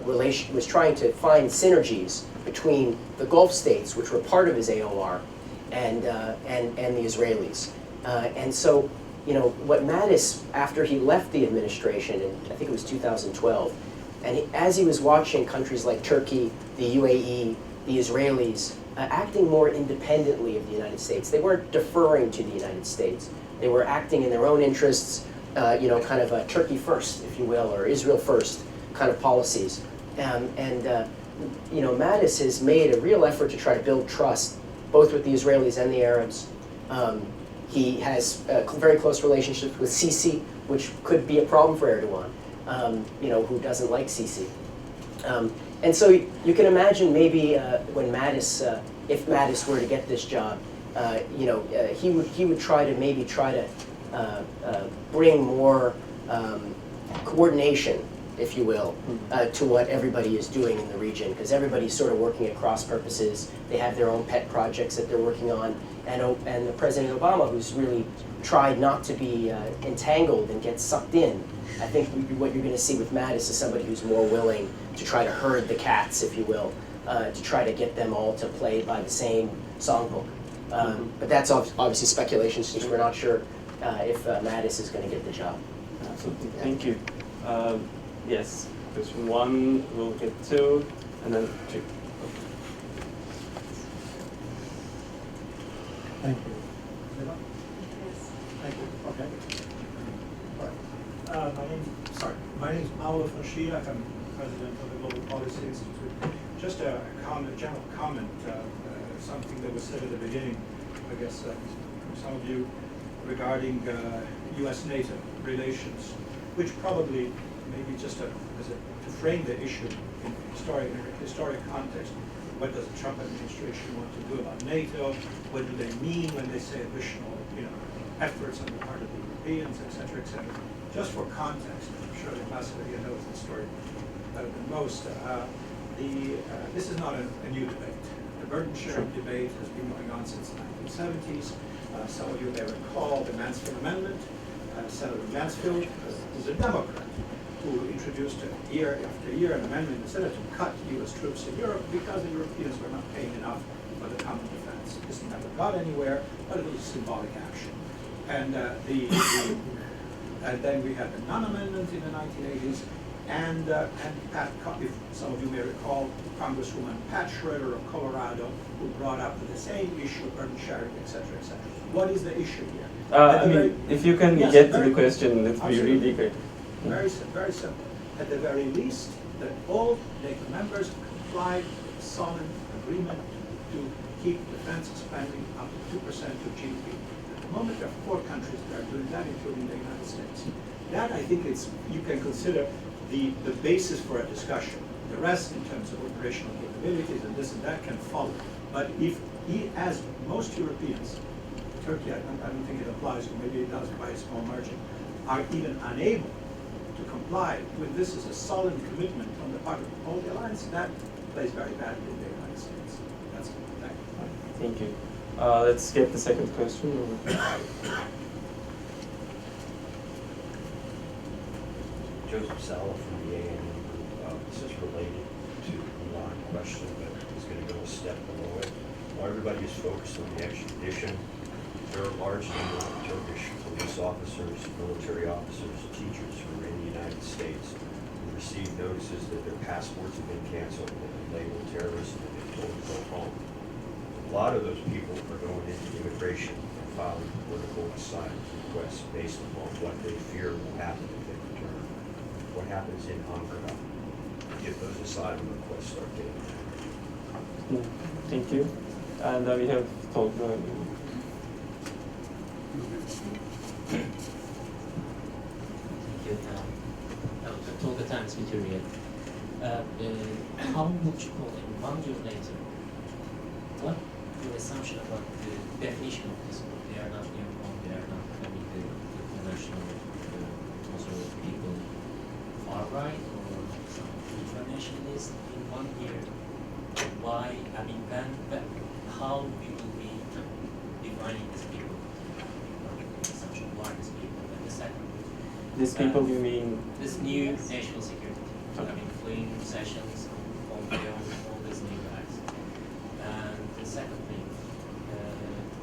was trying to find synergies between the Gulf states, which were part of his AOR, and the Israelis. And so, what Mattis, after he left the administration, in I think it was 2012, and as he was watching countries like Turkey, the UAE, the Israelis, acting more independently of the United States. They weren't deferring to the United States. They were acting in their own interests, kind of a Turkey first, if you will, or Israel first kind of policies. Mattis has made a real effort to try to build trust, both with the Israelis and the Arabs. He has very close relationships with Sisi, which could be a problem for Erdogan, who doesn't like Sisi. And so you can imagine maybe when Mattis, if Mattis were to get this job, he would try to bring more coordination, if you will, to what everybody is doing in the region, because everybody's sort of working at cross purposes. They have their own pet projects that they're working on, and the President Obama, who's really tried not to be entangled and get sucked in. I think what you're going to see with Mattis is somebody who's more willing to try to herd the cats, if you will, to try to get them all to play by the same songbook. But that's obviously speculation, since we're not sure if Mattis is going to get the job. Absolutely. Thank you. Yes, question one, we'll get two, and then two. Thank you. Thank you. Okay. All right. My name is Paolo Foscia. I'm president of the Global Policy Institute. Just a general comment, something that was said at the beginning, I guess, from some of you, regarding U.S.-NATO relations, which probably maybe just to frame the issue in historic context. What does the Trump administration want to do about NATO? What do they mean when they say additional, efforts on the part of the Europeans, et cetera, et cetera? Just for context, I'm sure the ambassador here knows the story better than most. This is not a new debate. The burden sharing debate has been going on since the 1970s. Some of you may recall the Mansfield Amendment. Senator Mansfield was a Democrat who introduced year after year an amendment in the Senate to cut U.S. troops in Europe because the Europeans were not paying enough for the common defense. This never got anywhere, but it was a symbolic action. And and then we had the Nunn Amendment in the 1980s, and Pat, if some of you may recall, Congresswoman Pat Schroeder of Colorado, who brought up the same issue, burden sharing, et cetera, et cetera. What is the issue here? I mean, if you can Yes, get to very- the question, it would be really great. Very simple. At the very least, that all NATO members comply with the solemn agreement to keep defense spending up to 2% of GDP. At the moment, there are 4 countries that are doing that, including the United States. That, I think, you can consider the basis for a discussion. The rest, in terms of operational capabilities and this and that, can follow. But if he, as most Europeans, Turkey, I don't think it applies, or maybe it does by a small margin, are even unable to comply with this as a solemn commitment on the part of all the alliance, that plays very badly in the United States. That's it. Thank you. Thank you. Let's get the second question. Joseph Sala from the ANU. This is related to the Iran question, but it's going to go a step below it. While everybody is focused on the extradition, there are a large number of Turkish police officers, military officers, teachers who are in the United States who received notices that their passports have been canceled, they've been labeled terrorists, and they've told to go home. A lot of those people are going into immigration and filing political asylum requests based upon what they fear will happen if they return. What happens in Ankara if those asylum requests start getting back? Thank you. And we have told Tolga Times material. How much more than 1 year later, what your assumption about the definition of this group? They are not neocon, they are not having the international people far right or some internationalist in 1 year. Why? I mean, how we will be defining these people? Assumption why these people? And the second. these people, you mean? This new national security. I mean, Flynn, Sessions, Pompeo, all these new guys. And the second thing,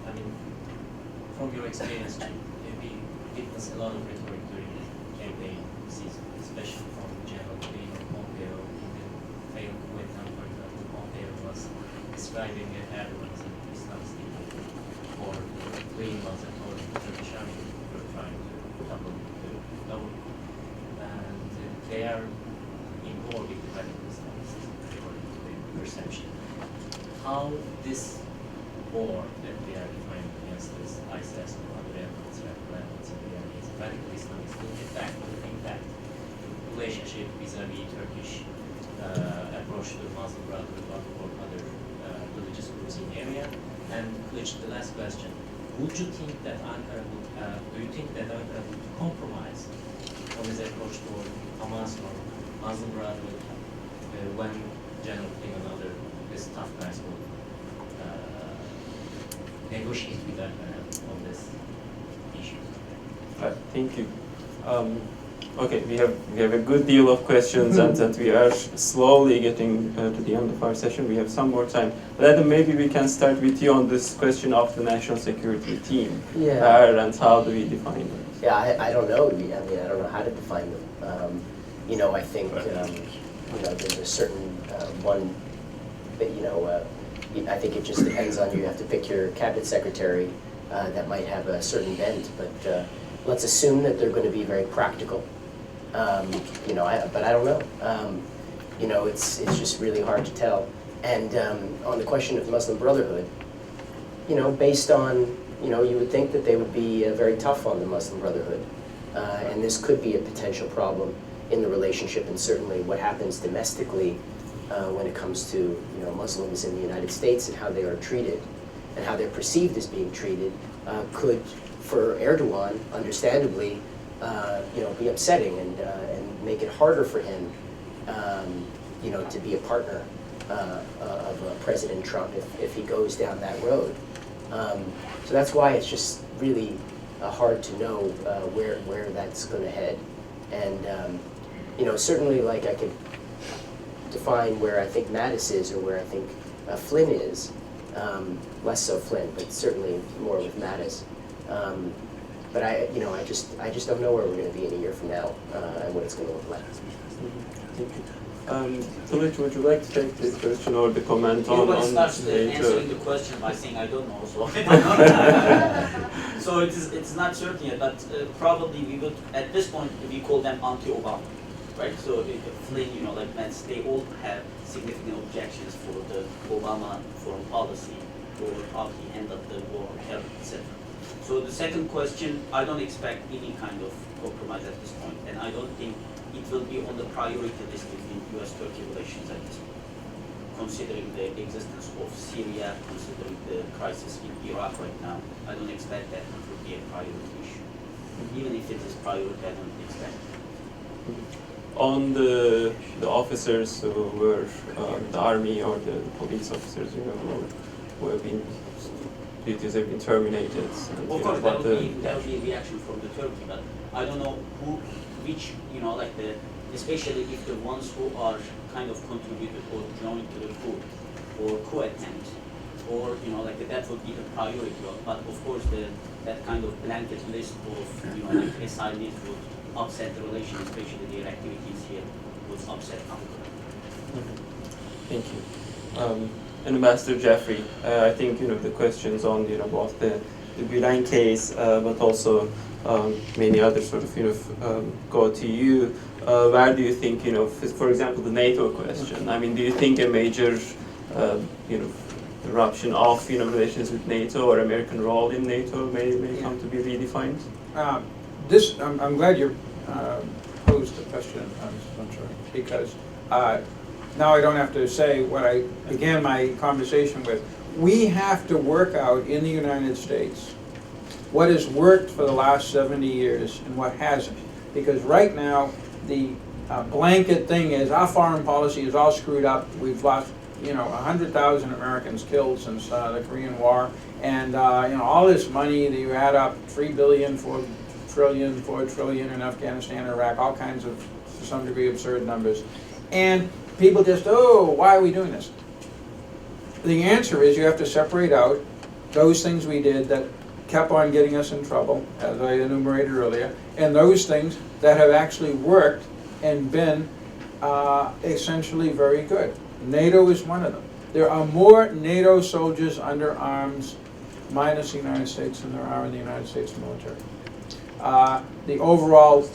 I mean, from your experience, we witnessed a lot of rhetoric during the campaign season, especially from General Flynn or Pompeo in the failed Vietnam, for example. Pompeo was describing Erdogan as an Islamist dictator, or Flynn was according to Turkish army were trying to double the government. And they are in war with the radical Islamists, according to the perception. How this war that they are defining against this ISIS or other elements, radical elements in the area, radical Islamists will impact relationship vis-a-vis Turkish approach to Muslim Brotherhood or other religious groups in the area. And Kilic, the last question: would you think that Ankara would? Do you think that Ankara would compromise on his approach toward Hamas or Muslim Brotherhood when General Flynn and other these tough guys will negotiate with Ankara on this issue? Thank you. Okay, we have a good deal of questions, and we are slowly getting to the end of our session. We have some more time. But Adam, maybe we can start with you on this question of the national security team. Yeah. And how do we define them? Yeah, I don't know. I mean, I don't know how to define them. I think, there's a certain one that, I think it just depends on you. You have to pick your cabinet secretary that might have a certain bent, but let's assume that they're going to be very practical. But I don't know. It's just really hard to tell. And on the question of Muslim Brotherhood, based on, you would think that they would be very tough on the Muslim Brotherhood. And this could be a potential problem in the relationship, and certainly what happens domestically when it comes to, Muslims in the United States and how they are treated and how they're perceived as being treated could, for Erdogan, understandably, be upsetting and make it harder for him, to be a partner of President Trump if he goes down that road. So that's why it's just really hard to know where that's going to head. And certainly, like, I could define where I think Mattis is or where I think Flynn is. Less so Flynn, but certainly more with Mattis. But I just don't know where we're going to be in a year from now and what it's going to look like. Thank you. Kilic, would you like to take this question or the comment on Everybody starts NATO? answering the question by saying, I don't know, so I don't know. So it's not certain yet, but probably we would, at this point, we call them anti-Obama, right? So Flynn, like Pence, they all have significant objections for the Obama foreign policy or how he handled the war on terror, etc. So the second question, I don't expect any kind of compromise at this point, and I don't think it will be on the priority list between U.S.-Turkey relations at this point, considering the existence of Syria, considering the crisis in Iraq right now. I don't expect that it will be a priority issue. Even if it is priority, I don't expect it. On the officers who were the army or the police officers, who have been duties have been terminated. And, of course, that will be a reaction from the Turkey, but I don't know which, especially if the ones who are kind of contributed or joined to the coup or coup attempt, or that would be the priority. But of course, that kind of blanket list of assignees would upset the relations, especially their activities here would upset Ankara. Thank you. And Ambassador Jeffrey, I think the questions on both the Gülen case, but also many other sort of go to you. Where do you think for example the NATO question? I mean, do you think a major eruption of relations with NATO or American role in NATO may come to be redefined? I'm glad you posed the question, because now I don't have to say what I began my conversation with. We have to work out in the United States what has worked for the last 70 years and what hasn't. Because right now, the blanket thing is our foreign policy is all screwed up. We've lost 100,000 Americans killed since the Korean War. And all this money that you add up, 3 billion, 4 trillion, 4 trillion in Afghanistan, Iraq, all kinds of, to some degree, absurd numbers. And people just, why are we doing this? The answer is you have to separate out those things we did that kept on getting us in trouble, as I enumerated earlier, and those things that have actually worked and been essentially very good. NATO is one of them. There are more NATO soldiers under arms, minus the United States, than there are in the United States military. The overall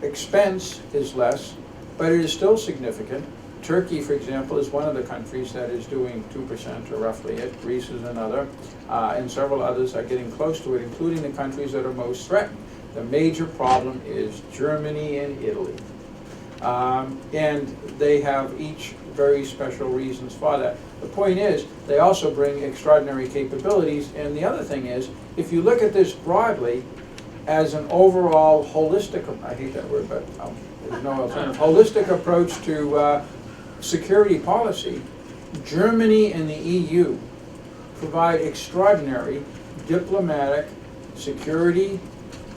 expense is less, but it is still significant. Turkey, for example, is one of the countries that is doing 2% or roughly it. Greece is another, and several others are getting close to it, including the countries that are most threatened. The major problem is Germany and Italy. And they have each very special reasons for that. The point is, they also bring extraordinary capabilities, and the other thing is, if you look at this broadly, as an overall holistic, I hate that word, but there's no alternative, holistic approach to security policy, Germany and the EU provide extraordinary diplomatic, security,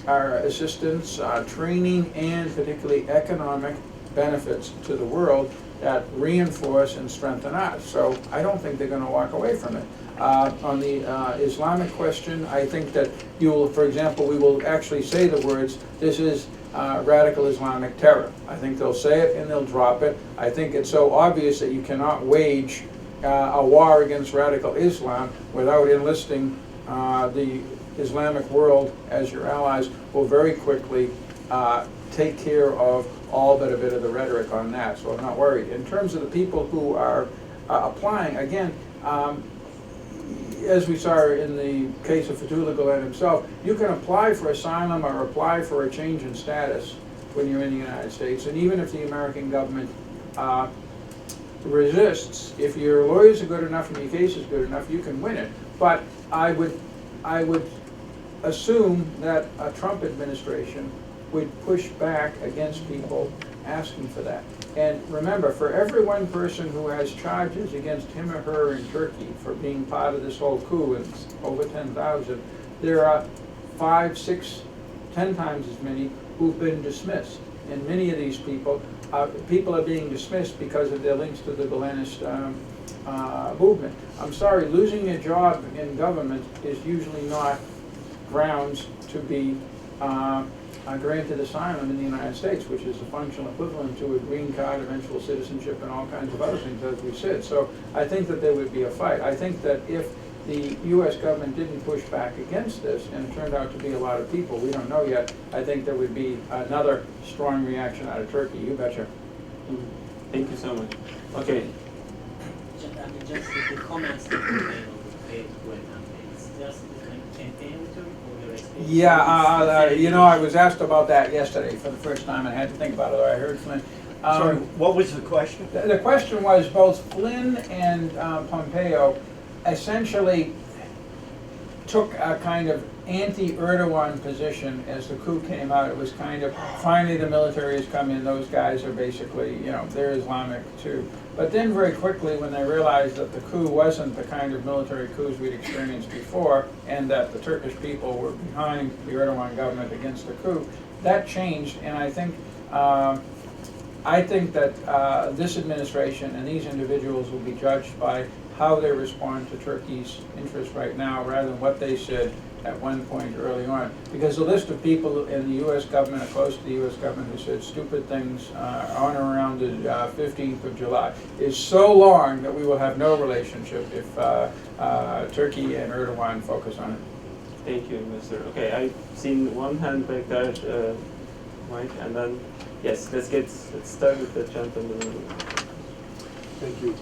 assistance, training, and particularly economic benefits to the world that reinforce and strengthen us. So I don't think they're going to walk away from it. On the Islamic question, I think that for example, we will actually say the words, this is radical Islamic terror. I think they'll say it and they'll drop it. I think it's so obvious that you cannot wage a war against radical Islam without enlisting the Islamic world as your allies. Will very quickly take care of all but a bit of the rhetoric on that, so I'm not worried. In terms of the people who are applying, again, as we saw in the case of Fethullah Gulen himself, you can apply for asylum or apply for a change in status when you're in the United States, and even if the American government resists, if your lawyers are good enough and your case is good enough, you can win it. But I would assume that a Trump administration would push back against people asking for that. And remember, for every one person who has charges against him or her in Turkey for being part of this whole coup, and it's over 10,000, there are 5, 6, 10 times as many who've been dismissed. And many of these people are being dismissed because of their links to the Gulenist movement. I'm sorry, losing your job in government is usually not grounds to be granted asylum in the United States, which is a functional equivalent to a green card, eventual citizenship, and all kinds of other things, as we said. So I think that there would be a fight. I think that if the U.S. government didn't push back against this, and it turned out to be a lot of people, we don't know yet, I think there would be another strong reaction out of Turkey, you betcha. Thank you so much. Okay. Just the comments that you made on the Facebook campaign, it's just the campaign or your experience? Yeah, you know, I was asked about that yesterday for the first time, and I had to think about it. I heard Flynn. Sorry, what was the question? The question was both Flynn and Pompeo essentially took a kind of anti-Erdogan position as the coup came out. It was kind of, finally the military has come in, those guys are basically, you know, they're Islamic too. But then very quickly, when they realized that the coup wasn't the kind of military coups we'd experienced before, and that the Turkish people were behind the Erdogan government against the coup, that changed, and I think that this administration and these individuals will be judged by how they respond to Turkey's interest right now, rather than what they said at one point early on. Because the list of people in the U.S. government, or close to the U.S. government, who said stupid things on or around the 15th of July is so long that we will have no relationship if Turkey and Erdogan focus on it. Thank you, Mr. Okay, I've seen one hand back there, Mike, and then, yes, let's start with the gentleman. Thank you.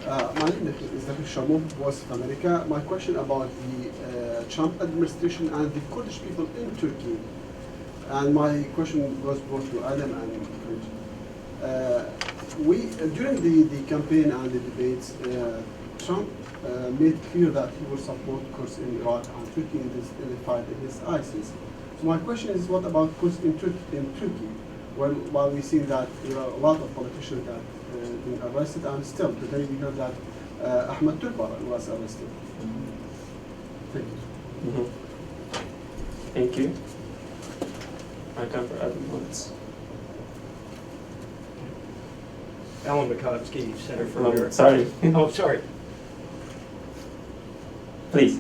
My name is Dr. Shamum, Voice of America. My question about the Trump administration and the Kurdish people in Turkey. And my question goes both to Adam and Fred. During the campaign and the debates, Trump made clear that he will support Kurds in Iraq and Turkey in the fight against ISIS. So my question is, what about Kurds in Turkey? While we see that there are a lot of politicians that been arrested, and still today we heard that Ahmet was arrested. Thank you. Thank you. I come for Adam once. Alan Makovsky, Center for America. Sorry. Oh, sorry. Please.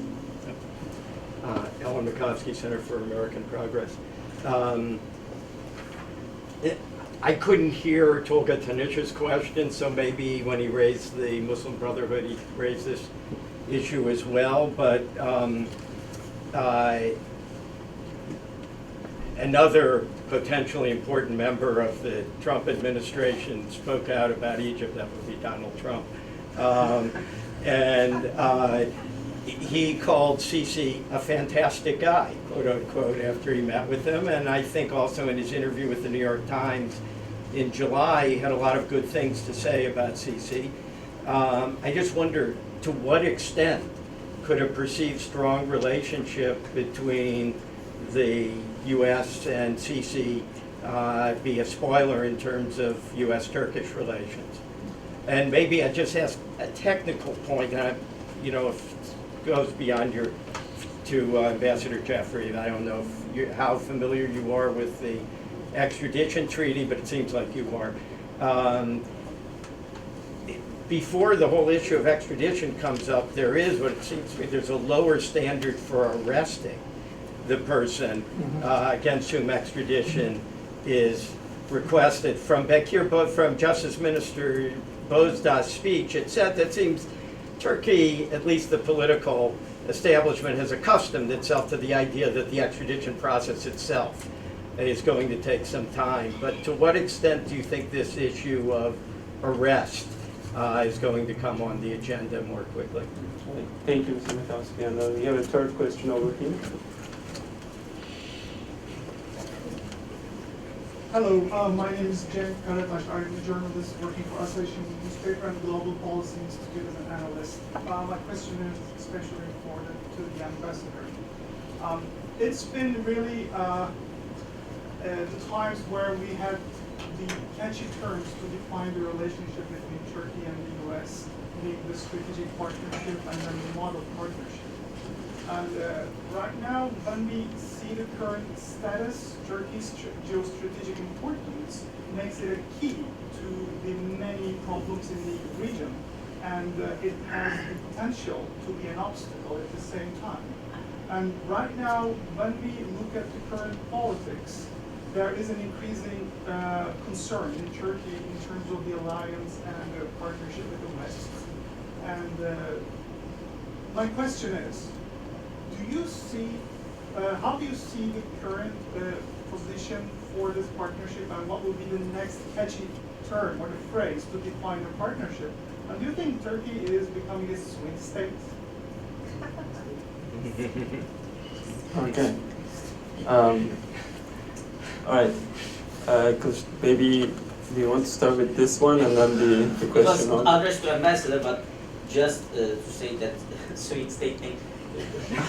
Alan Makovsky, Center for American Progress. I couldn't hear Tolga Tanish's question, so maybe when he raised the Muslim Brotherhood, he raised this issue as well. But another potentially important member of the Trump administration spoke out about Egypt. That would be Donald Trump. He called Sisi a fantastic guy, quote unquote, after he met with him. And I think also in his interview with the New York Times in July, he had a lot of good things to say about Sisi. I just wonder, to what extent could a perceived strong relationship between the U.S. and Sisi be a spoiler in terms of U.S.-Turkish relations? And maybe I just ask a technical point, you know, if it goes beyond to Ambassador Jeffrey. I don't know how familiar you are with the extradition treaty, but it seems like you are. Before the whole issue of extradition comes up, there is what it seems to me, there's a lower standard for arresting the person against whom extradition is requested. From back here, both from Justice Minister Bozda's speech, it said that seems Turkey, at least the political establishment, has accustomed itself to the idea that the extradition process itself is going to take some time. But to what extent do you think this issue of arrest is going to come on the agenda more quickly? Thank you, Mr. Makovsky. And we have a third question over here. Hello, my name is Jen Kanat. I'm a journalist working for Association Newspaper and Global Policy Institute as an analyst. My question is especially important to the ambassador. It's been really the times where we had the catchy terms to define the relationship between Turkey and the U.S., being the strategic partnership and then the model partnership. And right now, when we see the current status, Turkey's geostrategic importance makes it a key to the many problems in the region, and it has the potential to be an obstacle at the same time. And right now, when we look at the current politics, there is an increasing concern in Turkey in terms of the alliance and the partnership with the West. And my question is, how do you see the current position for this partnership, and what will be the next catchy term or the phrase to define a partnership? And do you think Turkey is becoming a swing state? Okay. All right. Because maybe we want to start with this one and then the It was question on. addressed to Ambassador, but just to say that swing state thing.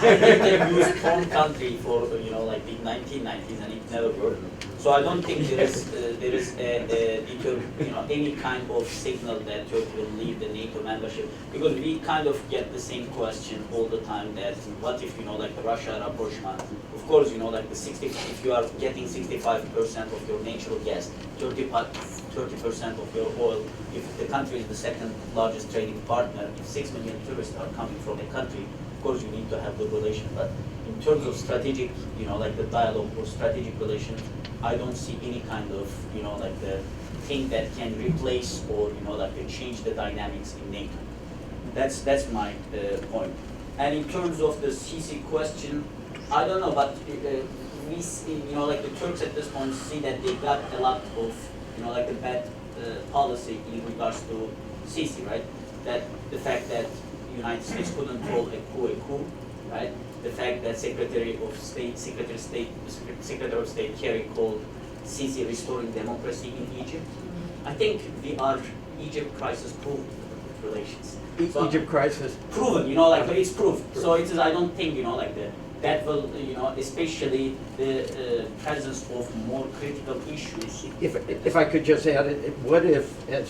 They used home country for like the 1990s, and it never worked. So I don't think there is any kind of signal that Turkey will leave the NATO membership, because we kind of get the same question all the time, that what if like the Russia rapprochement? Of course, like if you are getting 65% of your natural gas, 30% of your oil, if the country is the second largest trading partner, if 6 million tourists are coming from a country, of course you need to have the relation. But in terms of strategic, like the dialogue or strategic relation, I don't see any kind of, like the thing that can replace or, like change the dynamics in NATO. That's my point. And in terms of the Sisi question, I don't know, but we see, like the Turks at this point see that they got a lot of, like the bad policy in regards to Sisi, right? That the fact that United States couldn't call a coup, right? The fact that Secretary of State Kerry called Sisi restoring democracy in Egypt. I think we are Egypt crisis proof relations. So Egypt crisis. Proven, like it's proved. So it is. I don't think like that will, especially the presence of more critical issues. If I could just add, what if, as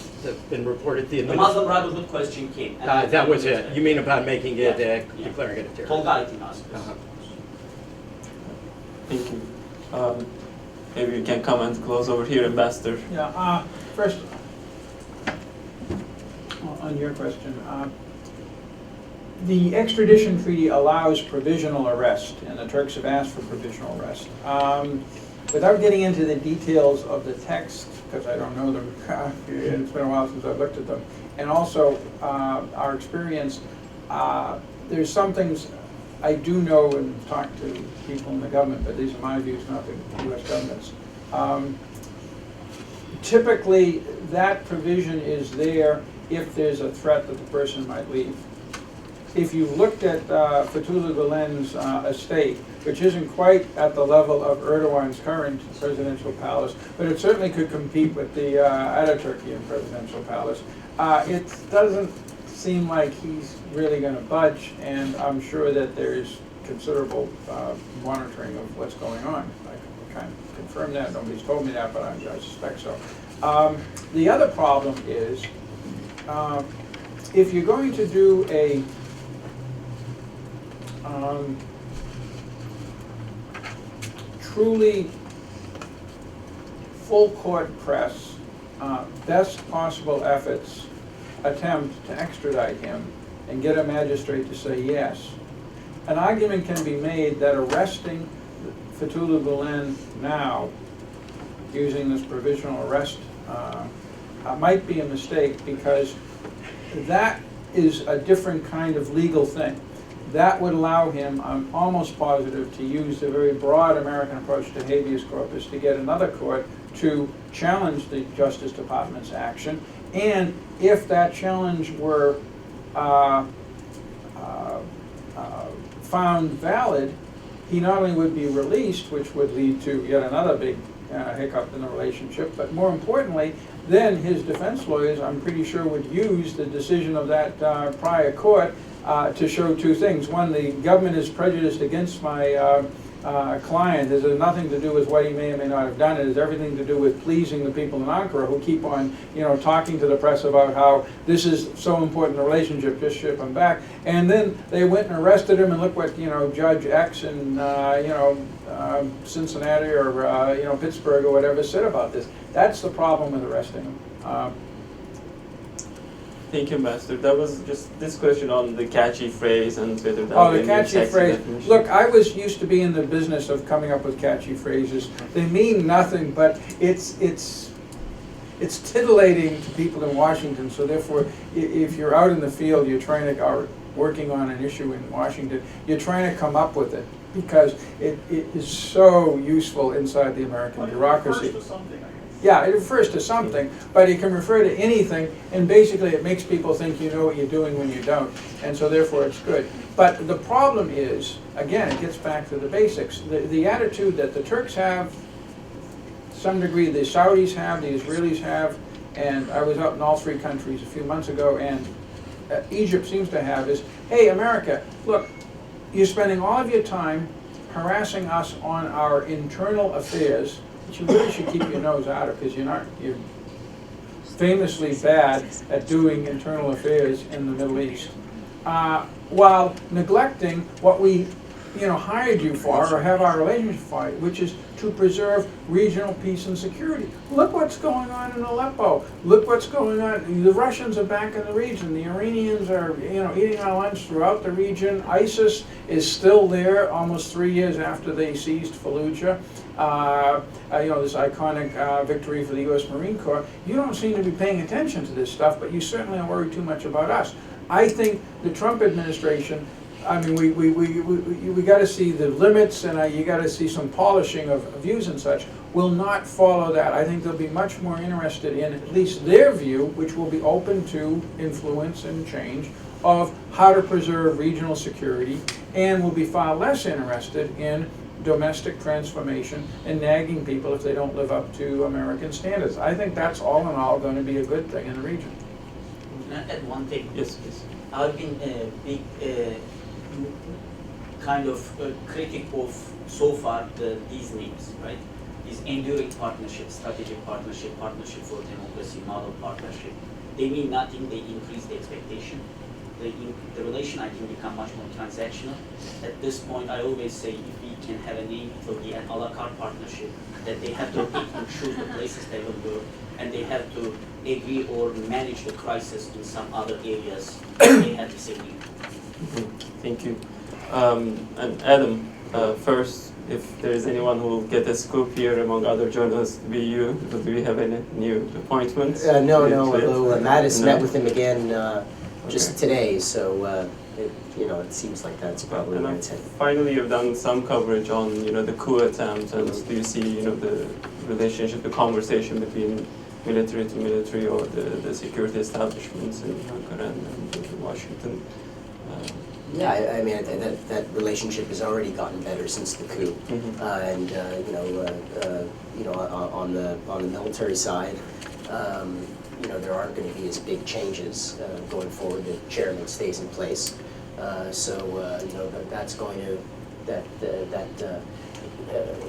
been reported, the The Muslim Brotherhood question came. that was it. You mean about making it, Yeah. declaring it a terror? Tolga asked us. Thank you. Maybe you can come and close over here, Ambassador. Yeah, first, on your question, the extradition treaty allows provisional arrest, and the Turks have asked for provisional arrest. Without getting into the details of the text, because I don't know them, it's been a while since I've looked at them, and also our experience, there's some things I do know and talk to people in the government, but these are my views, not the U.S. government's. Typically, that provision is there if there's a threat that the person might leave. If you looked at Fethullah Gulen's estate, which isn't quite at the level of Erdogan's current presidential palace, but it certainly could compete with the Ataturkian presidential palace, it doesn't seem like he's really going to budge, and I'm sure that there's considerable monitoring of what's going on. I can't confirm that, nobody's told me that, but I suspect so. The other problem is, if you're going to do a truly full court press, best possible efforts attempt to extradite him and get a magistrate to say yes, an argument can be made that arresting Fethullah Gulen now, using this provisional arrest, might be a mistake, because that is a different kind of legal thing. That would allow him, I'm almost positive, to use the very broad American approach to habeas corpus to get another court to challenge the Justice Department's action. And if that challenge were found valid, he not only would be released, which would lead to yet another big hiccup in the relationship, but more importantly, then his defense lawyers, I'm pretty sure, would use the decision of that prior court to show two things. One, the government is prejudiced against my client. This has nothing to do with what he may or may not have done. It has everything to do with pleasing the people in Ankara, who keep on, talking to the press about how this is so important a relationship, just ship him back. And then they went and arrested him, and look what, Judge X in, Cincinnati or, Pittsburgh or whatever said about this. That's the problem with arresting him. Thank you, Master. That was just this question on the catchy phrase and whether that Oh, the would be catchy sexy phrase. definition. Look, I used to be in the business of coming up with catchy phrases. They mean nothing, but it's titillating to people in Washington. So therefore, if you're out in the field, you're trying to, or working on an issue in Washington, you're trying to come up with it because it is so useful inside the American bureaucracy. It refers to something, I guess. Yeah, it refers to something, but it can refer to anything, and basically it makes people think you know what you're doing when you don't, and so therefore it's good. But the problem is, again, it gets back to the basics. The attitude that the Turks have, to some degree the Saudis have, the Israelis have, and I was out in all three countries a few months ago, and Egypt seems to have is, hey, America, look, you're spending all of your time harassing us on our internal affairs, which you really should keep your nose out of because you're famously bad at doing internal affairs in the Middle East, while neglecting what we hired you for or have our relationship for, which is to preserve regional peace and security. Look what's going on in Aleppo. Look what's going on. The Russians are back in the region. The Iranians are eating our lunch throughout the region. ISIS is still there almost 3 years after they seized Fallujah. This iconic victory for the U.S. Marine Corps. You don't seem to be paying attention to this stuff, but you certainly are worried too much about us. I think the Trump administration, I mean, we got to see the limits, and you got to see some polishing of views and such. Will not follow that. I think they'll be much more interested in at least their view, which will be open to influence and change, of how to preserve regional security, and will be far less interested in domestic transformation and nagging people if they don't live up to American standards. I think that's all in all going to be a good thing in the region. Can I add one thing? Yes, please. I've been a big kind of critic of so far these names, right? These enduring partnerships, strategic partnership, partnership for democracy, model partnership. They mean nothing. They increase the expectation. The relation, I think, become much more transactional. At this point, I always say if we can have a name, it will be an a la carte partnership, that they have to pick and choose the places they will go, and they have to agree or manage the crisis in some other areas they have disagreed. Thank you. And Adam, first, if there is anyone who will get a scoop here among other journalists, be you. Do we have any new appointments? No, although Matt has met No? with him again just Okay. today, so it seems like that's probably And where it's headed. finally, you've done some coverage on the coup attempt, and do you see the relationship, the conversation between military to military or the security establishments in Ankara and Washington? Yeah, I mean that relationship has already gotten better since the coup, and on the military side, there aren't going to be as big changes going forward. The chairman stays in place, so that's going to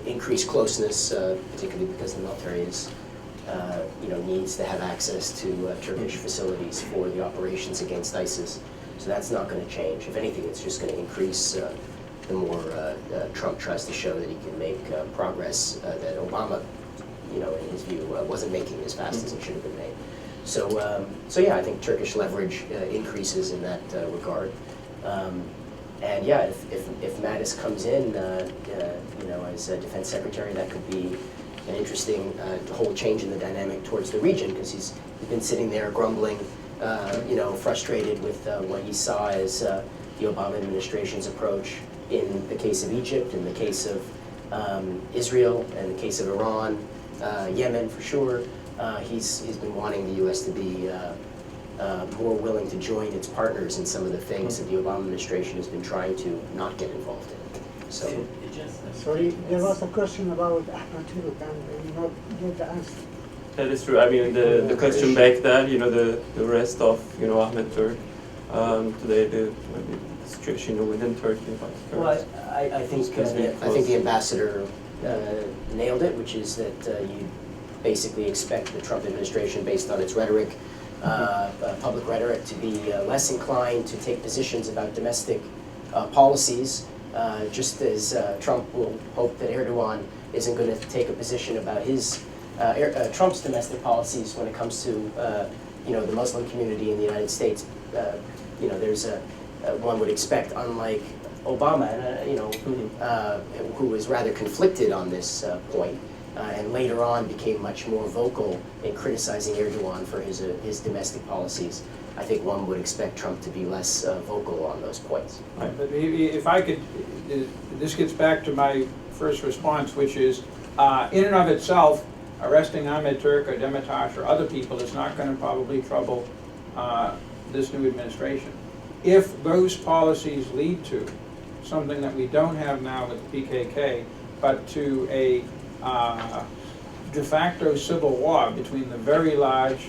increase closeness, particularly because the military is needs to have access to Turkish facilities for the operations against ISIS. So that's not going to change. If anything, it's just going to increase the more Trump tries to show that he can make progress that Obama, in his view, wasn't making as fast as it should have been made. So yeah, I think Turkish leverage increases in that regard. And yeah, if Mattis comes in, as Defense Secretary, that could be an interesting whole change in the dynamic towards the region, because he's been sitting there grumbling, frustrated with what he saw as the Obama administration's approach in the case of Egypt, in the case of Israel, and the case of Iran, Yemen for sure. He's been wanting the U.S. to be more willing to join its partners in some of the things that the Obama administration has been trying to not get involved in. So. Sorry, there was a question about Ahmet too, and not get the answer. That is true. I mean, the question back that, the rest of, Ahmet Turk, today, the situation within Turkey. Well, I think the ambassador nailed it, which is that you basically expect the Trump administration, based on its rhetoric, public rhetoric, to be less inclined to take positions about domestic policies, just as Trump will hope that Erdogan isn't going to take a position about his Trump's domestic policies when it comes to you know, the Muslim community in the United States, you know, there's a, one would expect, unlike Obama, you know, who was rather conflicted on this point, and later on became much more vocal in criticizing Erdogan for his domestic policies. I think one would expect Trump to be less vocal on those points. Right, but if I could, this gets back to my first response, which is, in and of itself, arresting Ahmet Turk or Demirtas or other people is not going to probably trouble this new administration. If those policies lead to something that we don't have now with the PKK, but to a de facto civil war between the very large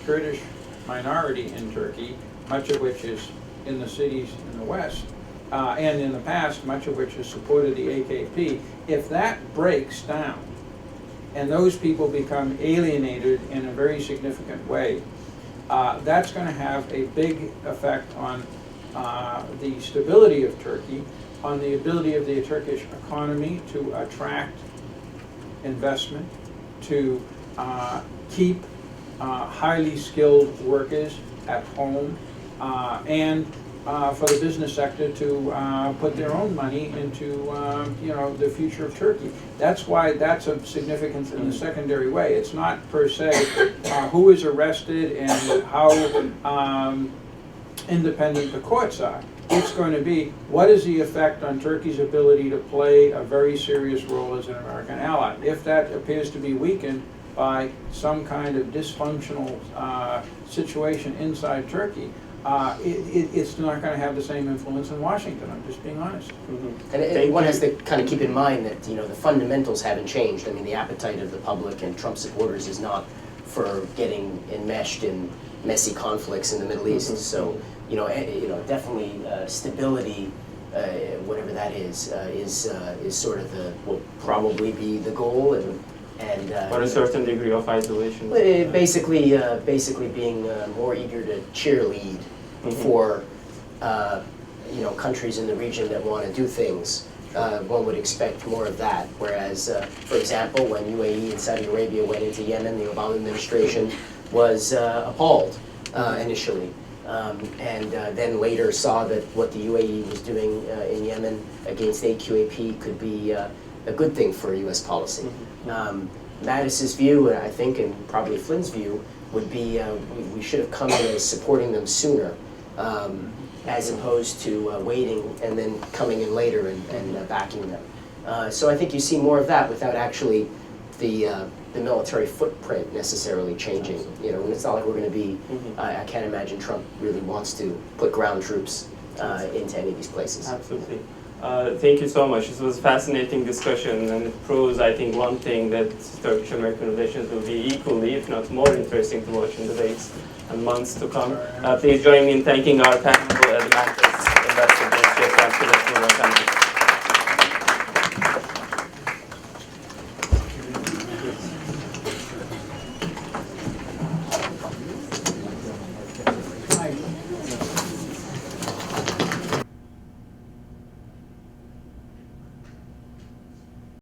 Kurdish minority in Turkey, much of which is in the cities in the west, and in the past, much of which has supported the AKP, if that breaks down and those people become alienated in a very significant way, that's going to have a big effect on the stability of Turkey, on the ability of the Turkish economy to attract investment, to keep highly skilled workers at home, and for the business sector to put their own money into you know, the future of Turkey. That's why that's of significance in the secondary way. It's not per se who is arrested and how independent the courts are. It's going to be what is the effect on Turkey's ability to play a very serious role as an American ally. If that appears to be weakened by some kind of dysfunctional situation inside Turkey, it's not going to have the same influence in Washington. I'm just being honest. And one has to kind of keep in mind that, you know, the fundamentals haven't changed. I mean, the appetite of the public and Trump supporters is not for getting enmeshed in messy conflicts in the Middle East. So, you know, definitely stability, whatever that is sort of will probably be the goal, and or a certain degree of isolation. Basically being more eager to cheerlead for you know, countries in the region that want to do things. One would expect more of that. Whereas, for example, when UAE and Saudi Arabia went into Yemen, the Obama administration was appalled initially. And then later saw that what the UAE was doing in Yemen against AQAP could be a good thing for U.S. policy. Mattis's view, I think, and probably Flynn's view, would be we should have come in as supporting them sooner, as opposed to waiting and then coming in later and backing them. So I think you see more of that without actually the military footprint necessarily changing. You know, and it's not like we're going to be. I can't imagine Trump really wants to put ground troops into any of these places. Absolutely. Thank you so much. This was a fascinating discussion, and it proves, I think, one thing, that Turkish-American relations will be equally, if not more, interesting to watch in debates and months to come. Please join me in thanking our panel, the Entous investor.